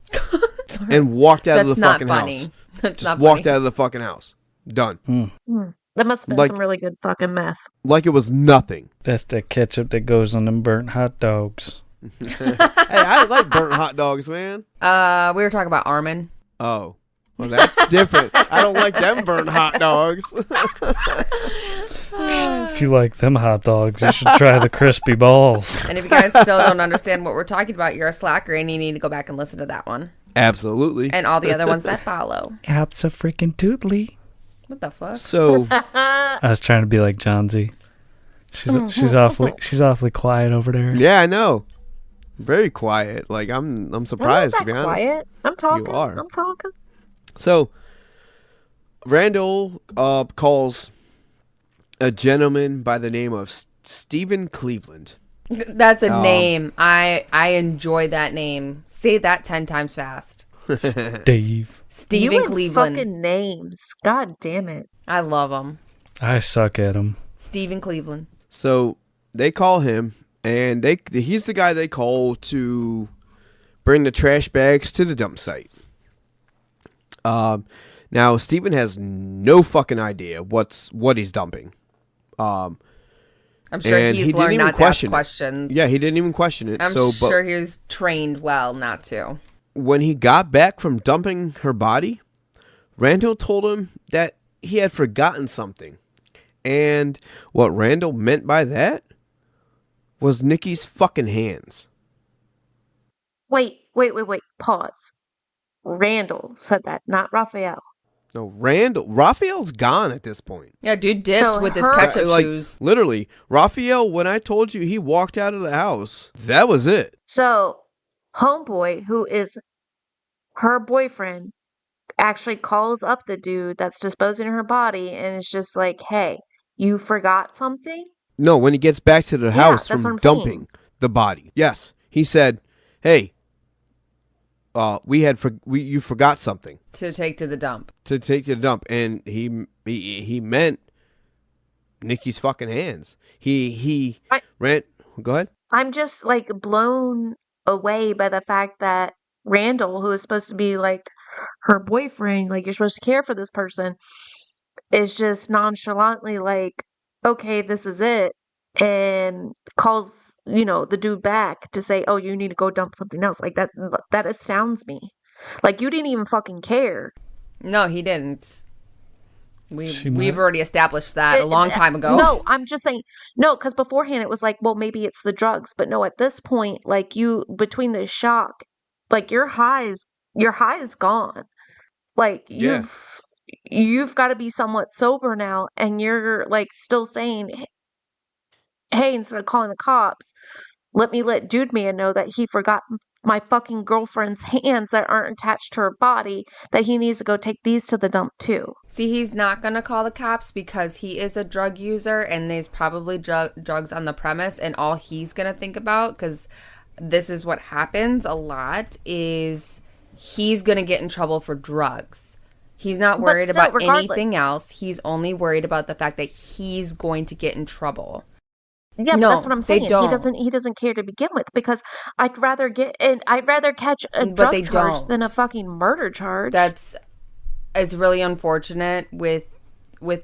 [SPEAKER 4] And walked out of the fucking house.
[SPEAKER 1] That's
[SPEAKER 4] just
[SPEAKER 1] not
[SPEAKER 4] walked
[SPEAKER 1] funny.
[SPEAKER 4] out of the fucking house. Done.
[SPEAKER 2] That must have been some really good fucking meth.
[SPEAKER 4] Like it was nothing.
[SPEAKER 3] That's the ketchup that goes on them burnt hot dogs.
[SPEAKER 4] Hey, I like burnt hot dogs, man.
[SPEAKER 1] We were talking about Armin.
[SPEAKER 4] Oh. Well, that's different. I don't like them burnt hot dogs.
[SPEAKER 3] If you like them hot dogs, you should try the crispy balls.
[SPEAKER 1] And if you guys still don't understand what we're talking about, you're a slacker and you need to go back and listen to that one.
[SPEAKER 4] Absolutely.
[SPEAKER 1] And all the other ones that follow.
[SPEAKER 3] Abso-freaking-tootly.
[SPEAKER 1] What the fuck?
[SPEAKER 4] So
[SPEAKER 3] I was trying to be like Johnsy. She's awfully quiet over there.
[SPEAKER 4] yeah, I know. Very quiet. Like I'm surprised to be honest.
[SPEAKER 2] Quiet. I'm talking.
[SPEAKER 4] You are.
[SPEAKER 2] I'm talking.
[SPEAKER 4] So Randall calls a gentleman by the name of Stephen Cleveland.
[SPEAKER 1] That's a name. I enjoy that name. Say that 10 times fast.
[SPEAKER 3] Dave.
[SPEAKER 1] Stephen
[SPEAKER 2] You and
[SPEAKER 1] Cleveland.
[SPEAKER 2] fucking names. God damn it.
[SPEAKER 1] I love him.
[SPEAKER 3] I suck at him.
[SPEAKER 1] Stephen Cleveland.
[SPEAKER 4] So they call him, and he's the guy they call to bring the trash bags to the dump site. Now Stephen has no fucking idea what he's dumping.
[SPEAKER 1] I'm sure he's learned not to ask questions.
[SPEAKER 4] Yeah, he didn't even question it.
[SPEAKER 1] I'm sure he was trained well not to.
[SPEAKER 4] When he got back from dumping her body, Randall told him that he had forgotten something. And what Randall meant by that was Nikki's fucking hands.
[SPEAKER 2] Wait. Pause. Randall said that, not Raphael.
[SPEAKER 4] No, Raphael's gone at this point.
[SPEAKER 1] Yeah, dude dipped
[SPEAKER 2] So
[SPEAKER 1] with his
[SPEAKER 2] her-
[SPEAKER 1] ketchup
[SPEAKER 4] Like,
[SPEAKER 1] shoes.
[SPEAKER 4] literally, Raphael, when I told you he walked out of the house, that was it.
[SPEAKER 2] So, homeboy, who is her boyfriend, actually calls up the dude that's disposing of her body and is just like, "Hey, you forgot something?"
[SPEAKER 4] No, when he gets back to the house
[SPEAKER 2] that's what
[SPEAKER 4] from
[SPEAKER 2] I'm
[SPEAKER 4] dumping
[SPEAKER 2] saying.
[SPEAKER 4] the body. Yes, he said, "Hey, you forgot something
[SPEAKER 1] To take to the dump.
[SPEAKER 4] to take to the dump," and he meant Nikki's fucking hands. He ran. Go ahead.
[SPEAKER 2] I'm just like blown away by the fact that Randall, who is supposed to be like her boyfriend, like you're supposed to care for this person, is just nonchalantly like, "Okay, this is it," and calls the dude back to say, "Oh, you need to go dump something else." Like that astounds me. Like you didn't even fucking care.
[SPEAKER 1] No, he didn't. We've
[SPEAKER 3] might-
[SPEAKER 1] already established that a long time ago.
[SPEAKER 2] No, I'm just saying no, because beforehand it was like, well, maybe it's the drugs, but no, at this point, like you between the shock, like your high is gone. Like
[SPEAKER 4] Yeah.
[SPEAKER 2] you've got to be somewhat sober now, and you're like still saying, "Hey, instead of calling the cops, let Dude Man know that he forgot my fucking girlfriend's hands that aren't attached to her body, that he needs to go take these to the dump too."
[SPEAKER 1] See, he's not going to call the cops because he is a drug user and there's probably drugs on the premise. And all he's going to think about, because this is what happens a lot, is he's going to get in trouble for drugs. He's not
[SPEAKER 2] But
[SPEAKER 1] worried
[SPEAKER 2] still,
[SPEAKER 1] about anything
[SPEAKER 2] regardless.
[SPEAKER 1] else. He's only worried about the fact that he's going to get in trouble.
[SPEAKER 2] Yeah, but
[SPEAKER 1] No,
[SPEAKER 2] that's what I'm
[SPEAKER 1] they
[SPEAKER 2] saying.
[SPEAKER 1] don't.
[SPEAKER 2] He doesn't care to begin with because I'd rather catch a
[SPEAKER 1] But they
[SPEAKER 2] drug charge
[SPEAKER 1] don't.
[SPEAKER 2] than a fucking murder charge.
[SPEAKER 1] It's really unfortunate with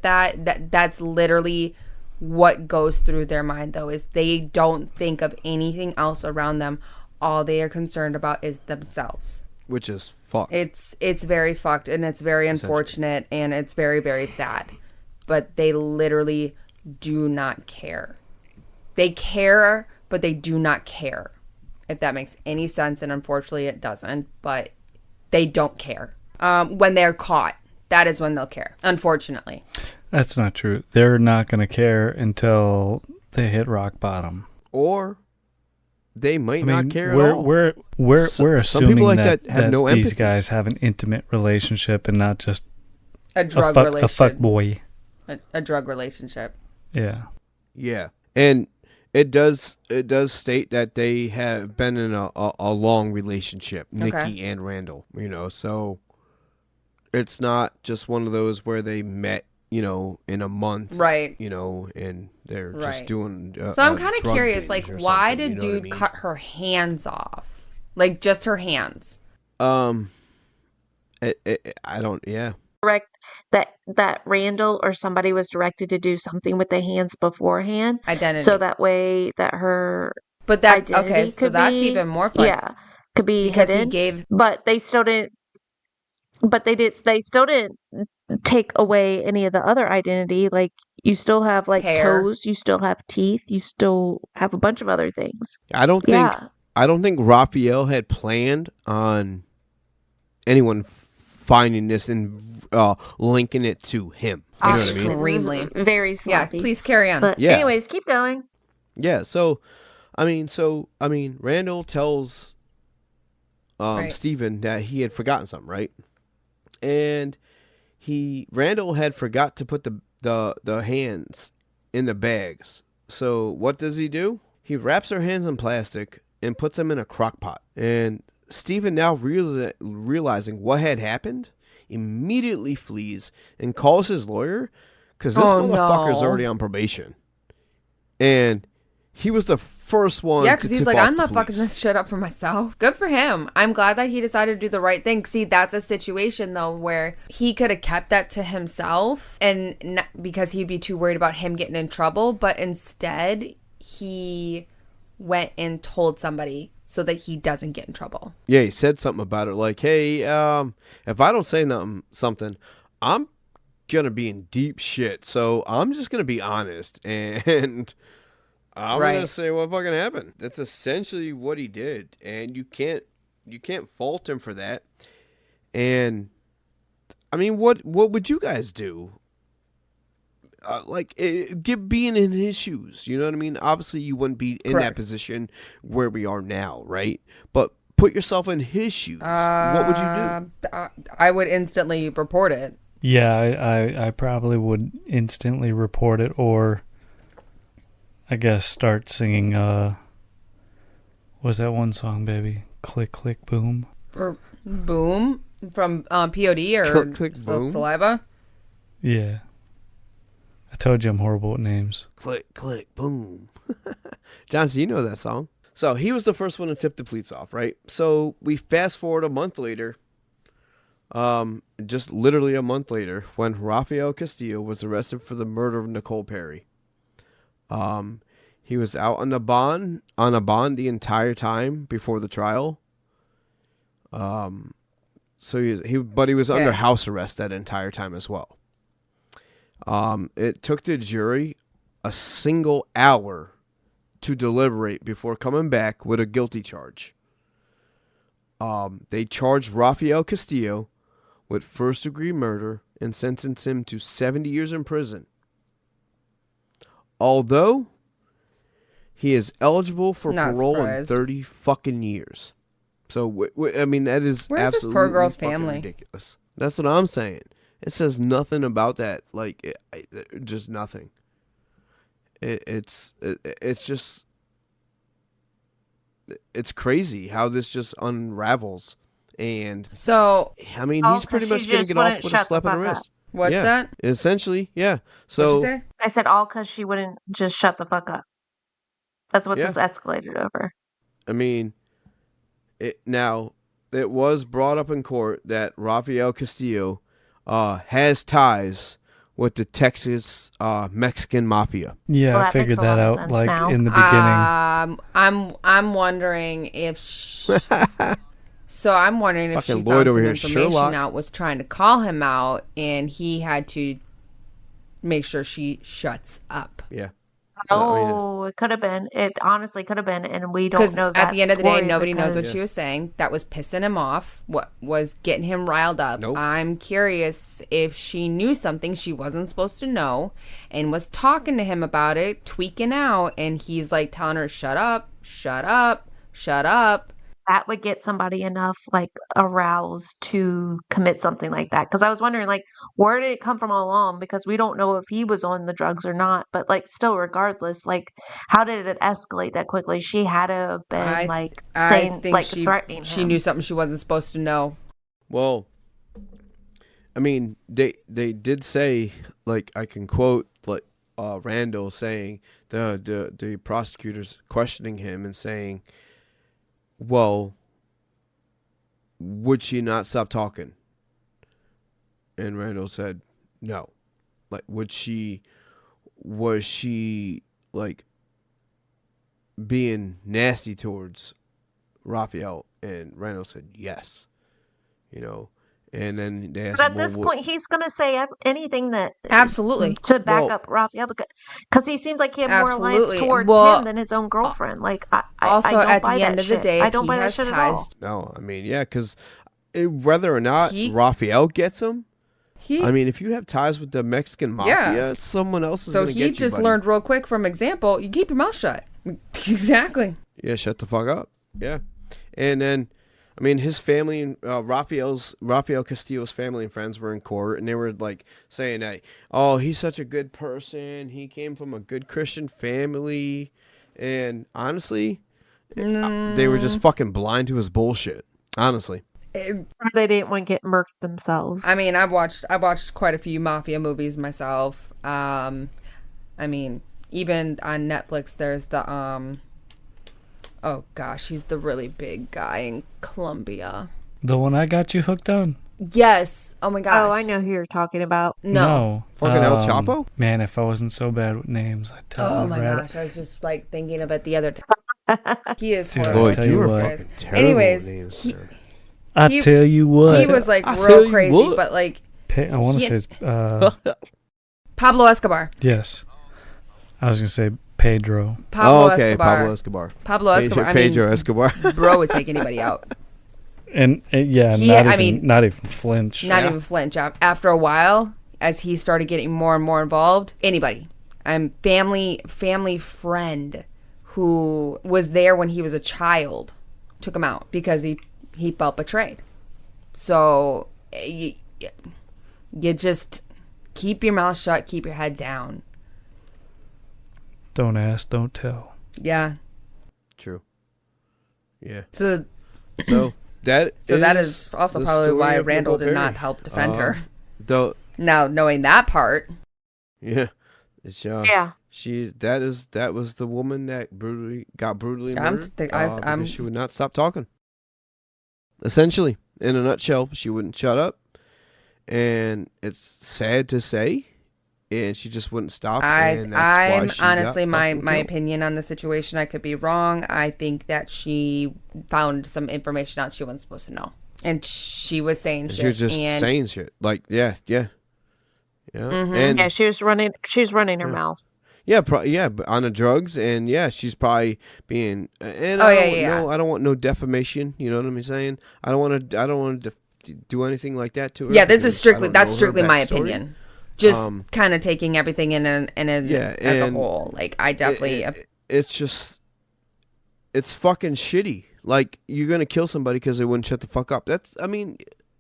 [SPEAKER 1] that's literally what goes through their mind, though, is they don't think of anything else around them. All they are concerned about is themselves.
[SPEAKER 4] Which is fucked.
[SPEAKER 1] It's very fucked, and it's very unfortunate, and it's very, very sad. But they literally do not care. They care, but they do not care. If that makes any sense, and unfortunately it doesn't, but they don't care. When they're caught, that is when they'll care, unfortunately.
[SPEAKER 3] That's not true. They're not going to care until they hit rock bottom.
[SPEAKER 4] Or they might not care at all.
[SPEAKER 3] We're assuming
[SPEAKER 4] like
[SPEAKER 3] that
[SPEAKER 4] have no
[SPEAKER 3] these
[SPEAKER 4] empathy.
[SPEAKER 3] guys have an intimate relationship and not just
[SPEAKER 1] A drug
[SPEAKER 3] a
[SPEAKER 1] relationship.
[SPEAKER 3] fuck boy.
[SPEAKER 1] A drug relationship.
[SPEAKER 3] Yeah.
[SPEAKER 4] Yeah, and it does state that they have been in a long relationship, Nikki and Randall. So it's not just one of those where they met, in a month,
[SPEAKER 1] Right.
[SPEAKER 4] and they're just doing.
[SPEAKER 1] So I'm kind of curious, like, why did
[SPEAKER 4] you know
[SPEAKER 1] dude
[SPEAKER 4] what I mean?
[SPEAKER 1] cut her hands off? Like, just her hands.
[SPEAKER 4] I don't. Yeah.
[SPEAKER 2] Correct that Randall or somebody was directed to do something with the hands beforehand.
[SPEAKER 1] Identity.
[SPEAKER 2] So that way that her
[SPEAKER 1] But that,
[SPEAKER 2] identity
[SPEAKER 1] okay, so
[SPEAKER 2] could
[SPEAKER 1] that's
[SPEAKER 2] be,
[SPEAKER 1] even more fun.
[SPEAKER 2] Yeah, could be
[SPEAKER 1] because
[SPEAKER 2] hidden.
[SPEAKER 1] he gave.
[SPEAKER 2] But they still didn't. But they still didn't take away any of the other identity. Like you still have like
[SPEAKER 1] Hair.
[SPEAKER 2] toes, you still have teeth, you still have a bunch of other things.
[SPEAKER 4] I don't think Raphael had planned on anyone finding this and linking it to him. You know what I mean?
[SPEAKER 1] Extremely.
[SPEAKER 2] Very sloppy.
[SPEAKER 1] Yeah, please carry on.
[SPEAKER 2] But anyways, keep going.
[SPEAKER 4] Yeah, Randall tells
[SPEAKER 1] Right.
[SPEAKER 4] Stephen that he had forgotten something, right? And Randall had forgot to put the hands in the bags. So what does he do? He wraps her hands in plastic and puts them in a crock pot. And Stephen, now realizing what had happened, immediately flees and calls his lawyer because this motherfucker's already on probation. And he was the first one to
[SPEAKER 1] because he's
[SPEAKER 4] tip
[SPEAKER 1] like,
[SPEAKER 4] off
[SPEAKER 1] I'm
[SPEAKER 4] the
[SPEAKER 1] not fucking
[SPEAKER 4] police.
[SPEAKER 1] this shit up for myself. Good for him. I'm glad that he decided to do the right thing. See, that's a situation, though, where he could have kept that to himself and because he'd be too worried about him getting in trouble. But instead, he went and told somebody so that he doesn't get in trouble.
[SPEAKER 4] Yeah, he said something about it like, hey, if I don't say something, I'm going to be in deep shit. So I'm just going to be honest and I'm going to say what fucking happened. That's essentially what he did. And you can't fault him for that. And I mean, what would you guys do? Being in his shoes, you know what I mean? Obviously, you wouldn't be in that position where we are now, right? But put yourself in his shoes. What would you do?
[SPEAKER 1] I would instantly report it.
[SPEAKER 3] Yeah, I probably would instantly report it, or I guess start singing, what was that one song, baby? Click, click, boom.
[SPEAKER 1] Or boom from POD or
[SPEAKER 4] Click, click, boom.
[SPEAKER 1] Saliva.
[SPEAKER 3] Yeah. I told you I'm horrible at names.
[SPEAKER 4] Click, click, boom. Johnson, you know that song. So he was the first one to tip the police off, right? So we fast forward a month later, just literally a month later, when Rafael Castillo was arrested for the murder of Nicole Perry. He was out on a bond the entire time before the trial. So he was under house arrest that entire time as well. It took the jury a single hour to deliberate before coming back with a guilty charge. They charged Rafael Castillo with first-degree murder and sentenced him to 70 years in prison. Although he is eligible for parole in 30 fucking years. So, I mean, that is
[SPEAKER 1] Where's
[SPEAKER 4] absolutely
[SPEAKER 1] this poor girl's
[SPEAKER 4] fucking
[SPEAKER 1] family?
[SPEAKER 4] ridiculous. That's what I'm saying. It says nothing about that. Like, just nothing. It's just, it's crazy how this just unravels. And
[SPEAKER 1] so,
[SPEAKER 4] I mean, he's pretty much going to get off with a slap on the wrist.
[SPEAKER 1] What's that?
[SPEAKER 4] Essentially, yeah.
[SPEAKER 1] What'd you
[SPEAKER 4] So
[SPEAKER 1] say?
[SPEAKER 2] I said all because she wouldn't just shut the fuck up. That's what
[SPEAKER 4] Yeah.
[SPEAKER 2] this escalated over.
[SPEAKER 4] I mean, it was brought up in court that Rafael Castillo has ties with the Texas Mexican mafia.
[SPEAKER 3] Yeah,
[SPEAKER 2] Well,
[SPEAKER 3] I
[SPEAKER 2] that makes
[SPEAKER 3] figured
[SPEAKER 2] a lot
[SPEAKER 3] that
[SPEAKER 2] of
[SPEAKER 3] out
[SPEAKER 2] sense
[SPEAKER 3] like
[SPEAKER 2] now.
[SPEAKER 3] in the beginning.
[SPEAKER 1] I'm wondering if so I'm wondering if she
[SPEAKER 4] Fucking
[SPEAKER 1] found
[SPEAKER 4] Lloyd over
[SPEAKER 1] some
[SPEAKER 4] here,
[SPEAKER 1] information
[SPEAKER 4] Sherlock.
[SPEAKER 1] out, was trying to call him out, and he had to make sure she shuts up.
[SPEAKER 4] Yeah.
[SPEAKER 2] Oh, it could have been. It honestly could have been, and we don't
[SPEAKER 1] Because
[SPEAKER 2] know that
[SPEAKER 1] at the end of the day,
[SPEAKER 2] story
[SPEAKER 1] nobody knows what
[SPEAKER 2] because-
[SPEAKER 1] she was saying. That was pissing him off. What was getting him riled up.
[SPEAKER 4] Nope.
[SPEAKER 1] I'm curious if she knew something she wasn't supposed to know and was talking to him about it, tweaking out, and he's like telling her, shut up, shut up, shut up.
[SPEAKER 2] that would get somebody enough like aroused to commit something like that. Because I was wondering, like, where did it come from all along? Because we don't know if he was on the drugs or not. But like, still, regardless, like, how did it escalate that quickly? She had to have been saying,
[SPEAKER 1] think
[SPEAKER 2] like,
[SPEAKER 1] she,
[SPEAKER 2] threatening
[SPEAKER 1] she
[SPEAKER 2] him.
[SPEAKER 1] knew something she wasn't supposed to know.
[SPEAKER 4] Well, I mean, they did say, like, I can quote like Randall saying the prosecutors questioning him and saying, well, would she not stop talking? And Randall said, no. Like, was she like being nasty towards Raphael? And Randall said, yes. You know, and then they asked
[SPEAKER 2] But
[SPEAKER 4] him,
[SPEAKER 2] at this
[SPEAKER 4] well,
[SPEAKER 2] point, he's going to say anything that
[SPEAKER 1] Absolutely.
[SPEAKER 2] to back
[SPEAKER 4] Well-
[SPEAKER 2] up Raphael because he seemed like he had more alliance
[SPEAKER 1] Absolutely.
[SPEAKER 2] towards
[SPEAKER 1] Well,
[SPEAKER 2] him than his own girlfriend. Like, I
[SPEAKER 1] Also,
[SPEAKER 2] don't
[SPEAKER 1] at
[SPEAKER 2] buy
[SPEAKER 1] the end
[SPEAKER 2] that
[SPEAKER 1] of the
[SPEAKER 2] shit.
[SPEAKER 1] day,
[SPEAKER 2] I
[SPEAKER 1] if
[SPEAKER 2] don't
[SPEAKER 1] he
[SPEAKER 2] buy that
[SPEAKER 1] has
[SPEAKER 2] shit at
[SPEAKER 1] ties
[SPEAKER 2] all.
[SPEAKER 4] no, I mean, yeah, because whether or not
[SPEAKER 1] He-
[SPEAKER 4] Raphael gets him,
[SPEAKER 1] He
[SPEAKER 4] I mean, if you have ties with the Mexican mafia, someone else is
[SPEAKER 1] so
[SPEAKER 4] going to
[SPEAKER 1] he
[SPEAKER 4] get you,
[SPEAKER 1] just
[SPEAKER 4] buddy.
[SPEAKER 1] learned real quick from example, you keep your mouth shut. Exactly.
[SPEAKER 4] Yeah, shut the fuck up. Yeah. And then, I mean, his family and Rafael Castillo's family and friends were in court, and they were like saying that, oh, he's such a good person. He came from a good Christian family. And honestly, they were just fucking blind to his bullshit. Honestly.
[SPEAKER 2] Or they didn't want to get murked themselves.
[SPEAKER 1] I mean, I've watched quite a few mafia movies myself. I mean, even on Netflix, there's the oh gosh, he's the really big guy in Colombia.
[SPEAKER 3] The one I got you hooked on?
[SPEAKER 1] Yes. Oh my gosh.
[SPEAKER 2] Oh, I know who you're talking about.
[SPEAKER 1] No.
[SPEAKER 4] Fucking El Chapo?
[SPEAKER 3] Man, if I wasn't so bad with names, I'd tell
[SPEAKER 1] Oh
[SPEAKER 3] you.
[SPEAKER 1] my gosh, I was just like thinking of it the other day. He is
[SPEAKER 3] Dude,
[SPEAKER 1] horrible.
[SPEAKER 3] I'll tell you what.
[SPEAKER 1] guys.
[SPEAKER 4] Terrible
[SPEAKER 1] Anyways,
[SPEAKER 4] names,
[SPEAKER 1] he,
[SPEAKER 4] man.
[SPEAKER 3] I
[SPEAKER 1] he-
[SPEAKER 3] tell you what.
[SPEAKER 1] he was like
[SPEAKER 4] I tell
[SPEAKER 1] real
[SPEAKER 4] you
[SPEAKER 1] crazy,
[SPEAKER 4] what.
[SPEAKER 1] but like
[SPEAKER 3] I want to
[SPEAKER 1] he-
[SPEAKER 3] say it's,
[SPEAKER 1] Pablo Escobar.
[SPEAKER 3] yes. I was going to say Pedro.
[SPEAKER 1] Pablo
[SPEAKER 4] Oh, okay,
[SPEAKER 1] Escobar.
[SPEAKER 4] Pablo Escobar.
[SPEAKER 1] Pablo Escobar. I mean,
[SPEAKER 4] Pedro Escobar.
[SPEAKER 1] bro would take anybody out.
[SPEAKER 3] And yeah,
[SPEAKER 1] He-
[SPEAKER 3] not
[SPEAKER 1] I
[SPEAKER 3] even
[SPEAKER 1] mean,
[SPEAKER 3] not even flinch.
[SPEAKER 1] Not
[SPEAKER 4] Yeah.
[SPEAKER 1] even flinch. After a while, as he started getting more and more involved, anybody, family friend who was there when he was a child, took him out because he felt betrayed. So you just keep your mouth shut, keep your head down.
[SPEAKER 3] Don't ask, don't tell.
[SPEAKER 1] Yeah.
[SPEAKER 4] True. Yeah.
[SPEAKER 1] So
[SPEAKER 4] that
[SPEAKER 1] is also
[SPEAKER 4] the
[SPEAKER 1] probably
[SPEAKER 4] story
[SPEAKER 1] why
[SPEAKER 4] of
[SPEAKER 1] Randall
[SPEAKER 4] Nicole
[SPEAKER 1] did not
[SPEAKER 4] Perry.
[SPEAKER 1] help defend her.
[SPEAKER 4] Though,
[SPEAKER 1] Now knowing that part,
[SPEAKER 4] yeah, it's
[SPEAKER 2] Yeah.
[SPEAKER 4] that was the woman that got brutally
[SPEAKER 1] I'm
[SPEAKER 4] murdered
[SPEAKER 1] I'm-
[SPEAKER 4] because she would not stop talking. Essentially, in a nutshell, she wouldn't shut up, and it's sad to say, and she just wouldn't stop. And that's why
[SPEAKER 1] I'm
[SPEAKER 4] she got
[SPEAKER 1] honestly my
[SPEAKER 4] fucking killed.
[SPEAKER 1] opinion on the situation. I could be wrong. I think that she found some information out she wasn't supposed to know, and she was saying shit.
[SPEAKER 4] She was just
[SPEAKER 1] and
[SPEAKER 4] saying shit. Like, yeah.
[SPEAKER 1] Mhm.
[SPEAKER 4] And
[SPEAKER 2] Yeah, she was running her mouth.
[SPEAKER 4] yeah, but on the drugs, and yeah, she's probably being. And
[SPEAKER 1] Oh,
[SPEAKER 4] I
[SPEAKER 1] yeah,
[SPEAKER 4] don't,
[SPEAKER 1] yeah.
[SPEAKER 4] I don't want no defamation. You know what I'm saying? I don't want to do anything like that to her.
[SPEAKER 1] yeah, this
[SPEAKER 4] because
[SPEAKER 1] is
[SPEAKER 4] I don't
[SPEAKER 1] that's
[SPEAKER 4] know her
[SPEAKER 1] strictly my
[SPEAKER 4] backstory.
[SPEAKER 1] opinion. Just
[SPEAKER 4] Um,
[SPEAKER 1] kind of taking everything in
[SPEAKER 4] Yeah,
[SPEAKER 1] as a
[SPEAKER 4] and
[SPEAKER 1] whole. Like I definitely.
[SPEAKER 4] It's just, it's fucking shitty. Like, you're gonna kill somebody because they wouldn't shut the fuck up. I mean,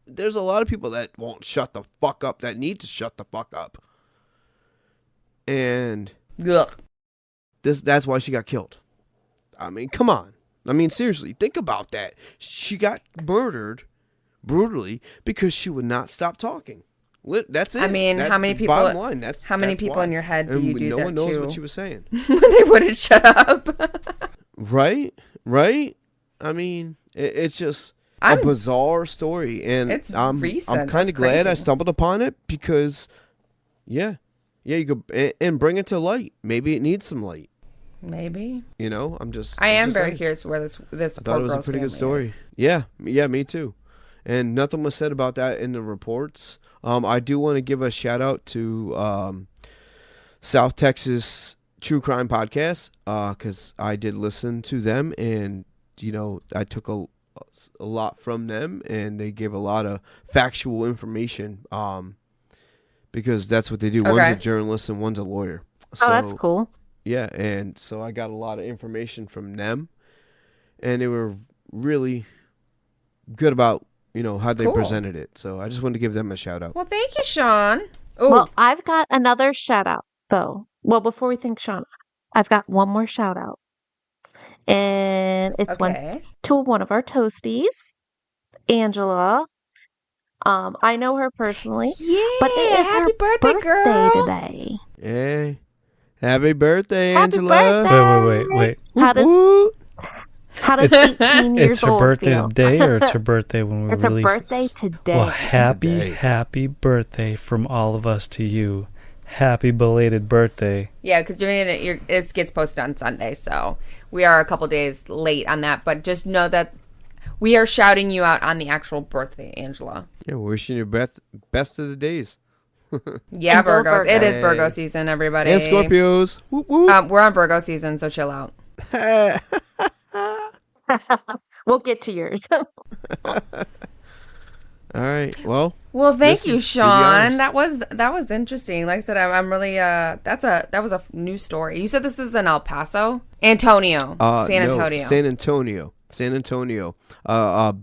[SPEAKER 4] there's a lot of people that won't shut the fuck up that need to shut the fuck up. And
[SPEAKER 1] Ugh.
[SPEAKER 4] that's why she got killed. I mean, come on. I mean, seriously, think about that. She got murdered brutally because she would not stop talking. That's it.
[SPEAKER 1] I mean,
[SPEAKER 4] That-
[SPEAKER 1] how many people?
[SPEAKER 4] Bottom line, that's
[SPEAKER 1] how many
[SPEAKER 4] that's
[SPEAKER 1] people
[SPEAKER 4] why.
[SPEAKER 1] in your head do
[SPEAKER 4] And
[SPEAKER 1] you do
[SPEAKER 4] no
[SPEAKER 1] that
[SPEAKER 4] one knows
[SPEAKER 1] to?
[SPEAKER 4] what she was saying.
[SPEAKER 1] When they wouldn't shut up.
[SPEAKER 4] Right. I mean, it's just a bizarre story, and
[SPEAKER 1] It's
[SPEAKER 4] I'm
[SPEAKER 1] recent.
[SPEAKER 4] kind
[SPEAKER 1] That's
[SPEAKER 4] of glad I
[SPEAKER 1] crazy.
[SPEAKER 4] stumbled upon it because, yeah, you could and bring it to light. Maybe it needs some light.
[SPEAKER 1] Maybe.
[SPEAKER 4] You know, I'm just.
[SPEAKER 1] I
[SPEAKER 4] I'm
[SPEAKER 1] am
[SPEAKER 4] just
[SPEAKER 1] very
[SPEAKER 4] saying.
[SPEAKER 1] curious where this
[SPEAKER 4] I
[SPEAKER 1] poor
[SPEAKER 4] thought it was a
[SPEAKER 1] girl's
[SPEAKER 4] pretty good
[SPEAKER 1] family
[SPEAKER 4] story.
[SPEAKER 1] is.
[SPEAKER 4] Yeah, me too. And nothing was said about that in the reports. I do want to give a shout out to South Texas True Crime Podcast because I did listen to them, and I took a lot from them, and they gave a lot of factual information because that's what they do. One's
[SPEAKER 1] Okay.
[SPEAKER 4] a journalist and one's a lawyer.
[SPEAKER 2] Oh, that's cool.
[SPEAKER 4] Yeah, and so I got a lot of information from them, and they were really good about how they
[SPEAKER 1] Cool.
[SPEAKER 4] presented it. So I just wanted to give them a shout out.
[SPEAKER 1] Well, thank you, Sean. Oh,
[SPEAKER 2] Well, I've got another shout out though. Well, before we think Sean, I've got one more shout out. And it's one
[SPEAKER 1] okay.
[SPEAKER 2] to one of our toasties, Angela. I know her personally,
[SPEAKER 1] Yeah,
[SPEAKER 2] but it is
[SPEAKER 1] happy
[SPEAKER 2] her
[SPEAKER 1] birthday,
[SPEAKER 2] birthday
[SPEAKER 1] girl.
[SPEAKER 2] today.
[SPEAKER 4] Hey, happy birthday,
[SPEAKER 2] Happy
[SPEAKER 4] Angela!
[SPEAKER 2] birthday.
[SPEAKER 3] Wait.
[SPEAKER 2] How does
[SPEAKER 4] Woo-woo.
[SPEAKER 2] 18 years
[SPEAKER 3] It's her
[SPEAKER 2] old
[SPEAKER 3] birthday
[SPEAKER 2] feel?
[SPEAKER 3] today, or it's her birthday when we
[SPEAKER 2] It's her
[SPEAKER 3] release
[SPEAKER 2] birthday
[SPEAKER 3] this?
[SPEAKER 2] today.
[SPEAKER 3] Well,
[SPEAKER 4] Today.
[SPEAKER 3] happy birthday from all of us to you. Happy belated birthday.
[SPEAKER 1] Yeah, because it gets posted on Sunday, so we are a couple days late on that. But just know that we are shouting you out on the actual birthday, Angela.
[SPEAKER 4] Yeah, wishing you best of the days.
[SPEAKER 1] Yeah,
[SPEAKER 2] And go
[SPEAKER 1] Virgos. It is
[SPEAKER 4] Hey.
[SPEAKER 1] Virgo season, everybody.
[SPEAKER 4] And Scorpios. Whoop, whoop.
[SPEAKER 1] We're on Virgo season, so chill out.
[SPEAKER 2] We'll get to yours.
[SPEAKER 4] All right. Well,
[SPEAKER 1] Well, thank
[SPEAKER 4] Listen,
[SPEAKER 1] you,
[SPEAKER 4] to be
[SPEAKER 1] Sean.
[SPEAKER 4] honest.
[SPEAKER 1] That was interesting. Like I said, I'm really that was a new story. You said this was in El Paso, Antonio, San
[SPEAKER 4] no,
[SPEAKER 1] Antonio.
[SPEAKER 4] San Antonio.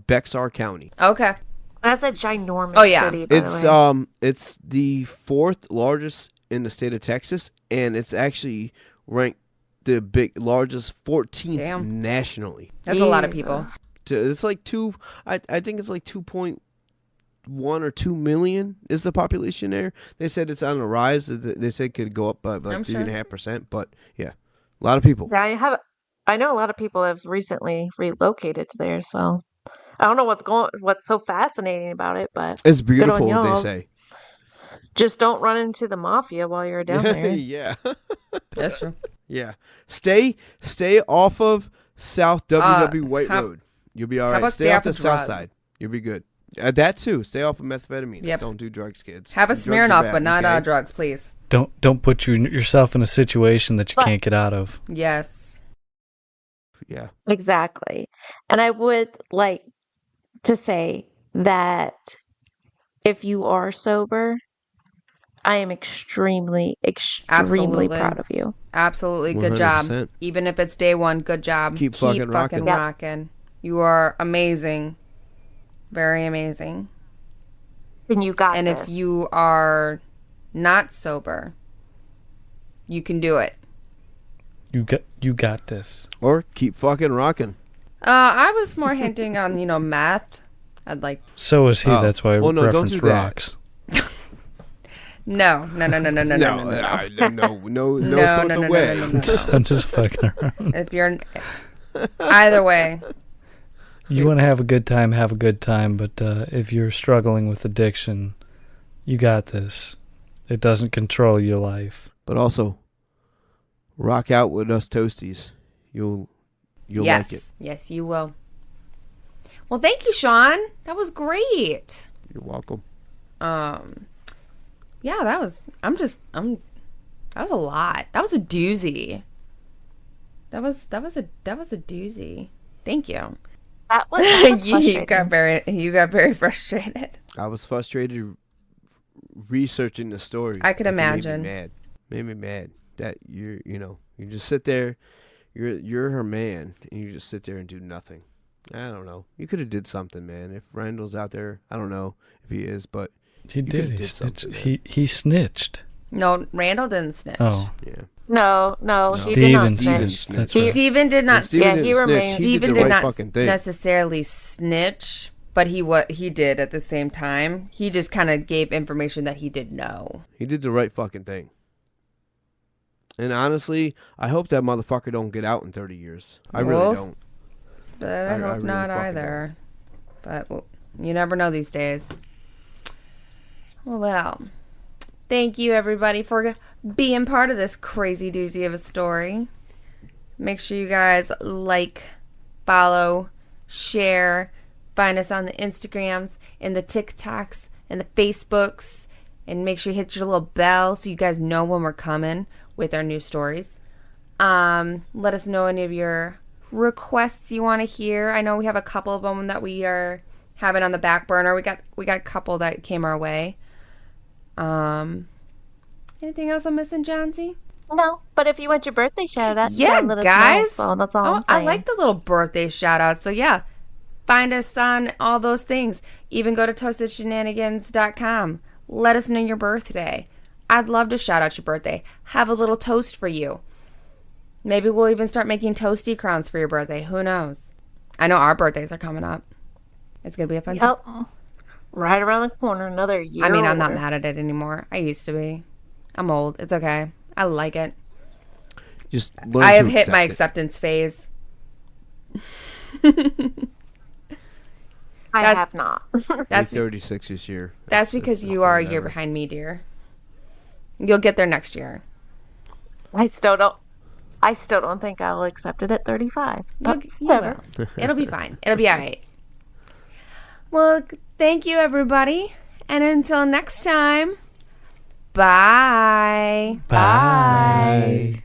[SPEAKER 4] Bexar County.
[SPEAKER 1] Okay.
[SPEAKER 2] That's a ginormous
[SPEAKER 1] Oh, yeah.
[SPEAKER 2] city, by
[SPEAKER 4] It's
[SPEAKER 2] the way.
[SPEAKER 4] it's the fourth largest in the state of Texas, and it's actually ranked the largest 14th
[SPEAKER 1] Damn.
[SPEAKER 4] nationally.
[SPEAKER 1] That's a lot of people.
[SPEAKER 4] It's like I think it's like 2.1 or 2 million is the population there. They said it's on the rise. They said it could go up by
[SPEAKER 1] I'm
[SPEAKER 4] like
[SPEAKER 1] sure.
[SPEAKER 4] 3.5%. But yeah, a lot of people.
[SPEAKER 2] Yeah, I know a lot of people have recently relocated to there, so I don't know what's so fascinating about it, but
[SPEAKER 4] It's
[SPEAKER 2] good on
[SPEAKER 4] beautiful. They
[SPEAKER 2] y'all.
[SPEAKER 4] say.
[SPEAKER 2] Just don't run into the mafia while you're down there.
[SPEAKER 4] Yeah,
[SPEAKER 1] That's true.
[SPEAKER 4] yeah. Stay off of South WW White
[SPEAKER 1] how-
[SPEAKER 4] Road. You'll be all
[SPEAKER 1] how
[SPEAKER 4] right.
[SPEAKER 1] about
[SPEAKER 4] Stay
[SPEAKER 1] stay
[SPEAKER 4] off
[SPEAKER 1] off
[SPEAKER 4] the
[SPEAKER 1] of
[SPEAKER 4] south
[SPEAKER 1] drugs?
[SPEAKER 4] side. You'll be good. That too. Stay off of methamphetamines.
[SPEAKER 1] Yep.
[SPEAKER 4] Don't do drugs, kids.
[SPEAKER 1] Have a
[SPEAKER 4] Drugs are
[SPEAKER 1] Smirnoff,
[SPEAKER 4] bad,
[SPEAKER 1] but not
[SPEAKER 4] okay?
[SPEAKER 1] drugs, please.
[SPEAKER 3] Don't put yourself in a situation that you
[SPEAKER 2] But-
[SPEAKER 3] can't get out of.
[SPEAKER 1] Yes.
[SPEAKER 4] Yeah.
[SPEAKER 2] Exactly. And I would like to say that if you are sober, I am extremely
[SPEAKER 1] Absolutely.
[SPEAKER 2] proud of you.
[SPEAKER 1] Absolutely. Good job.
[SPEAKER 4] 100%.
[SPEAKER 1] Even if it's day one, good job.
[SPEAKER 4] Keep fucking rocking.
[SPEAKER 2] Yep.
[SPEAKER 1] rocking. You are amazing. Very amazing.
[SPEAKER 2] And you got
[SPEAKER 1] And
[SPEAKER 2] this.
[SPEAKER 1] if you are not sober, you can do it.
[SPEAKER 3] You got this.
[SPEAKER 4] Or keep fucking rocking.
[SPEAKER 1] I was more hinting on, math. I'd like
[SPEAKER 3] So is he.
[SPEAKER 4] Oh.
[SPEAKER 3] That's why I
[SPEAKER 4] Well, no, don't
[SPEAKER 3] referenced
[SPEAKER 4] do that.
[SPEAKER 3] rocks.
[SPEAKER 1] no.
[SPEAKER 4] No, no
[SPEAKER 1] No,
[SPEAKER 4] sorts
[SPEAKER 1] no,
[SPEAKER 4] of
[SPEAKER 1] no,
[SPEAKER 4] way.
[SPEAKER 1] no, no, no, no.
[SPEAKER 3] I'm just fucking around.
[SPEAKER 1] If you're either way,
[SPEAKER 3] You want to have a good time, have a good time. But if you're struggling with addiction, you got this. It doesn't control your life.
[SPEAKER 4] But also, rock out with us toasties. You'll
[SPEAKER 1] yes,
[SPEAKER 4] like it.
[SPEAKER 1] yes, you will. Well, thank you, Sean. That was great.
[SPEAKER 4] You're welcome.
[SPEAKER 1] Yeah, that was a lot. That was a doozy. That was a doozy. Thank you.
[SPEAKER 2] that was
[SPEAKER 1] you
[SPEAKER 2] frustrating.
[SPEAKER 1] got very frustrated.
[SPEAKER 4] I was frustrated researching the story.
[SPEAKER 1] I could
[SPEAKER 4] Like,
[SPEAKER 1] imagine.
[SPEAKER 4] Made me mad that you just sit there. You're her man, and you just sit there and do nothing. I don't know. You could have did something, man. If Randall's out there, I don't know if he is, but
[SPEAKER 3] He
[SPEAKER 4] You
[SPEAKER 3] did.
[SPEAKER 4] could've
[SPEAKER 3] He
[SPEAKER 4] did
[SPEAKER 3] snitched.
[SPEAKER 4] something,
[SPEAKER 3] He snitched.
[SPEAKER 1] No, Randall didn't snitch.
[SPEAKER 3] Oh,
[SPEAKER 4] yeah.
[SPEAKER 2] No, he did not
[SPEAKER 3] Steven
[SPEAKER 2] snitch.
[SPEAKER 3] That's
[SPEAKER 2] He-
[SPEAKER 3] right.
[SPEAKER 1] Steven did not
[SPEAKER 4] Steven
[SPEAKER 2] Yeah,
[SPEAKER 4] didn't
[SPEAKER 2] he
[SPEAKER 4] snitch.
[SPEAKER 2] remains-
[SPEAKER 4] He
[SPEAKER 1] Steven
[SPEAKER 4] did the
[SPEAKER 1] did
[SPEAKER 4] right
[SPEAKER 1] not
[SPEAKER 4] fucking thing.
[SPEAKER 1] necessarily snitch, but he did at the same time. He just kind of gave information that he did know.
[SPEAKER 4] He did the right fucking thing. And honestly, I hope that motherfucker don't get out in 30 years. I really don't.
[SPEAKER 1] But I hope
[SPEAKER 4] really
[SPEAKER 1] not
[SPEAKER 4] fucking
[SPEAKER 1] either. But you never know these days. Well, thank you everybody for being part of this crazy doozy of a story. Make sure you guys like, follow, share, find us on the Instagrams and the TikToks and the Facebooks, and make sure you hit your little bell so you guys know when we're coming with our new stories. Let us know any of your requests you want to hear. I know we have a couple of them that we are having on the back burner. We got a couple that came our way. Anything else I'm missing, Johnsy?
[SPEAKER 2] No, but if you want your birthday shout out,
[SPEAKER 1] Yeah,
[SPEAKER 2] let us
[SPEAKER 1] guys.
[SPEAKER 2] know, so that's all I'm
[SPEAKER 1] I
[SPEAKER 2] saying.
[SPEAKER 1] like the little birthday shout outs. So yeah, find us on all those things. Even go to toastedshenanigans.com. Let us know your birthday. I'd love to shout out your birthday. Have a little toast for you. Maybe we'll even start making toasty crowns for your birthday. Who knows? I know our birthdays are coming up. It's going to be a fun time.
[SPEAKER 2] Yep. Right around the corner, another year.
[SPEAKER 1] I mean, I'm not
[SPEAKER 2] older.
[SPEAKER 1] mad at it anymore. I used to be. I'm old. It's okay. I like it.
[SPEAKER 4] Just learn
[SPEAKER 1] I
[SPEAKER 4] to
[SPEAKER 1] have hit
[SPEAKER 4] accept
[SPEAKER 1] my
[SPEAKER 4] it.
[SPEAKER 1] acceptance phase.
[SPEAKER 2] I have not.
[SPEAKER 1] That's
[SPEAKER 4] 36 this year.
[SPEAKER 1] That's because you are a year behind me, dear. You'll get there next year.
[SPEAKER 2] I still don't think I'll accept it at 35. But
[SPEAKER 1] You
[SPEAKER 2] whatever.
[SPEAKER 1] will. It'll be fine. It'll be all right. Well, thank you, everybody. And until next time, bye.
[SPEAKER 3] Bye.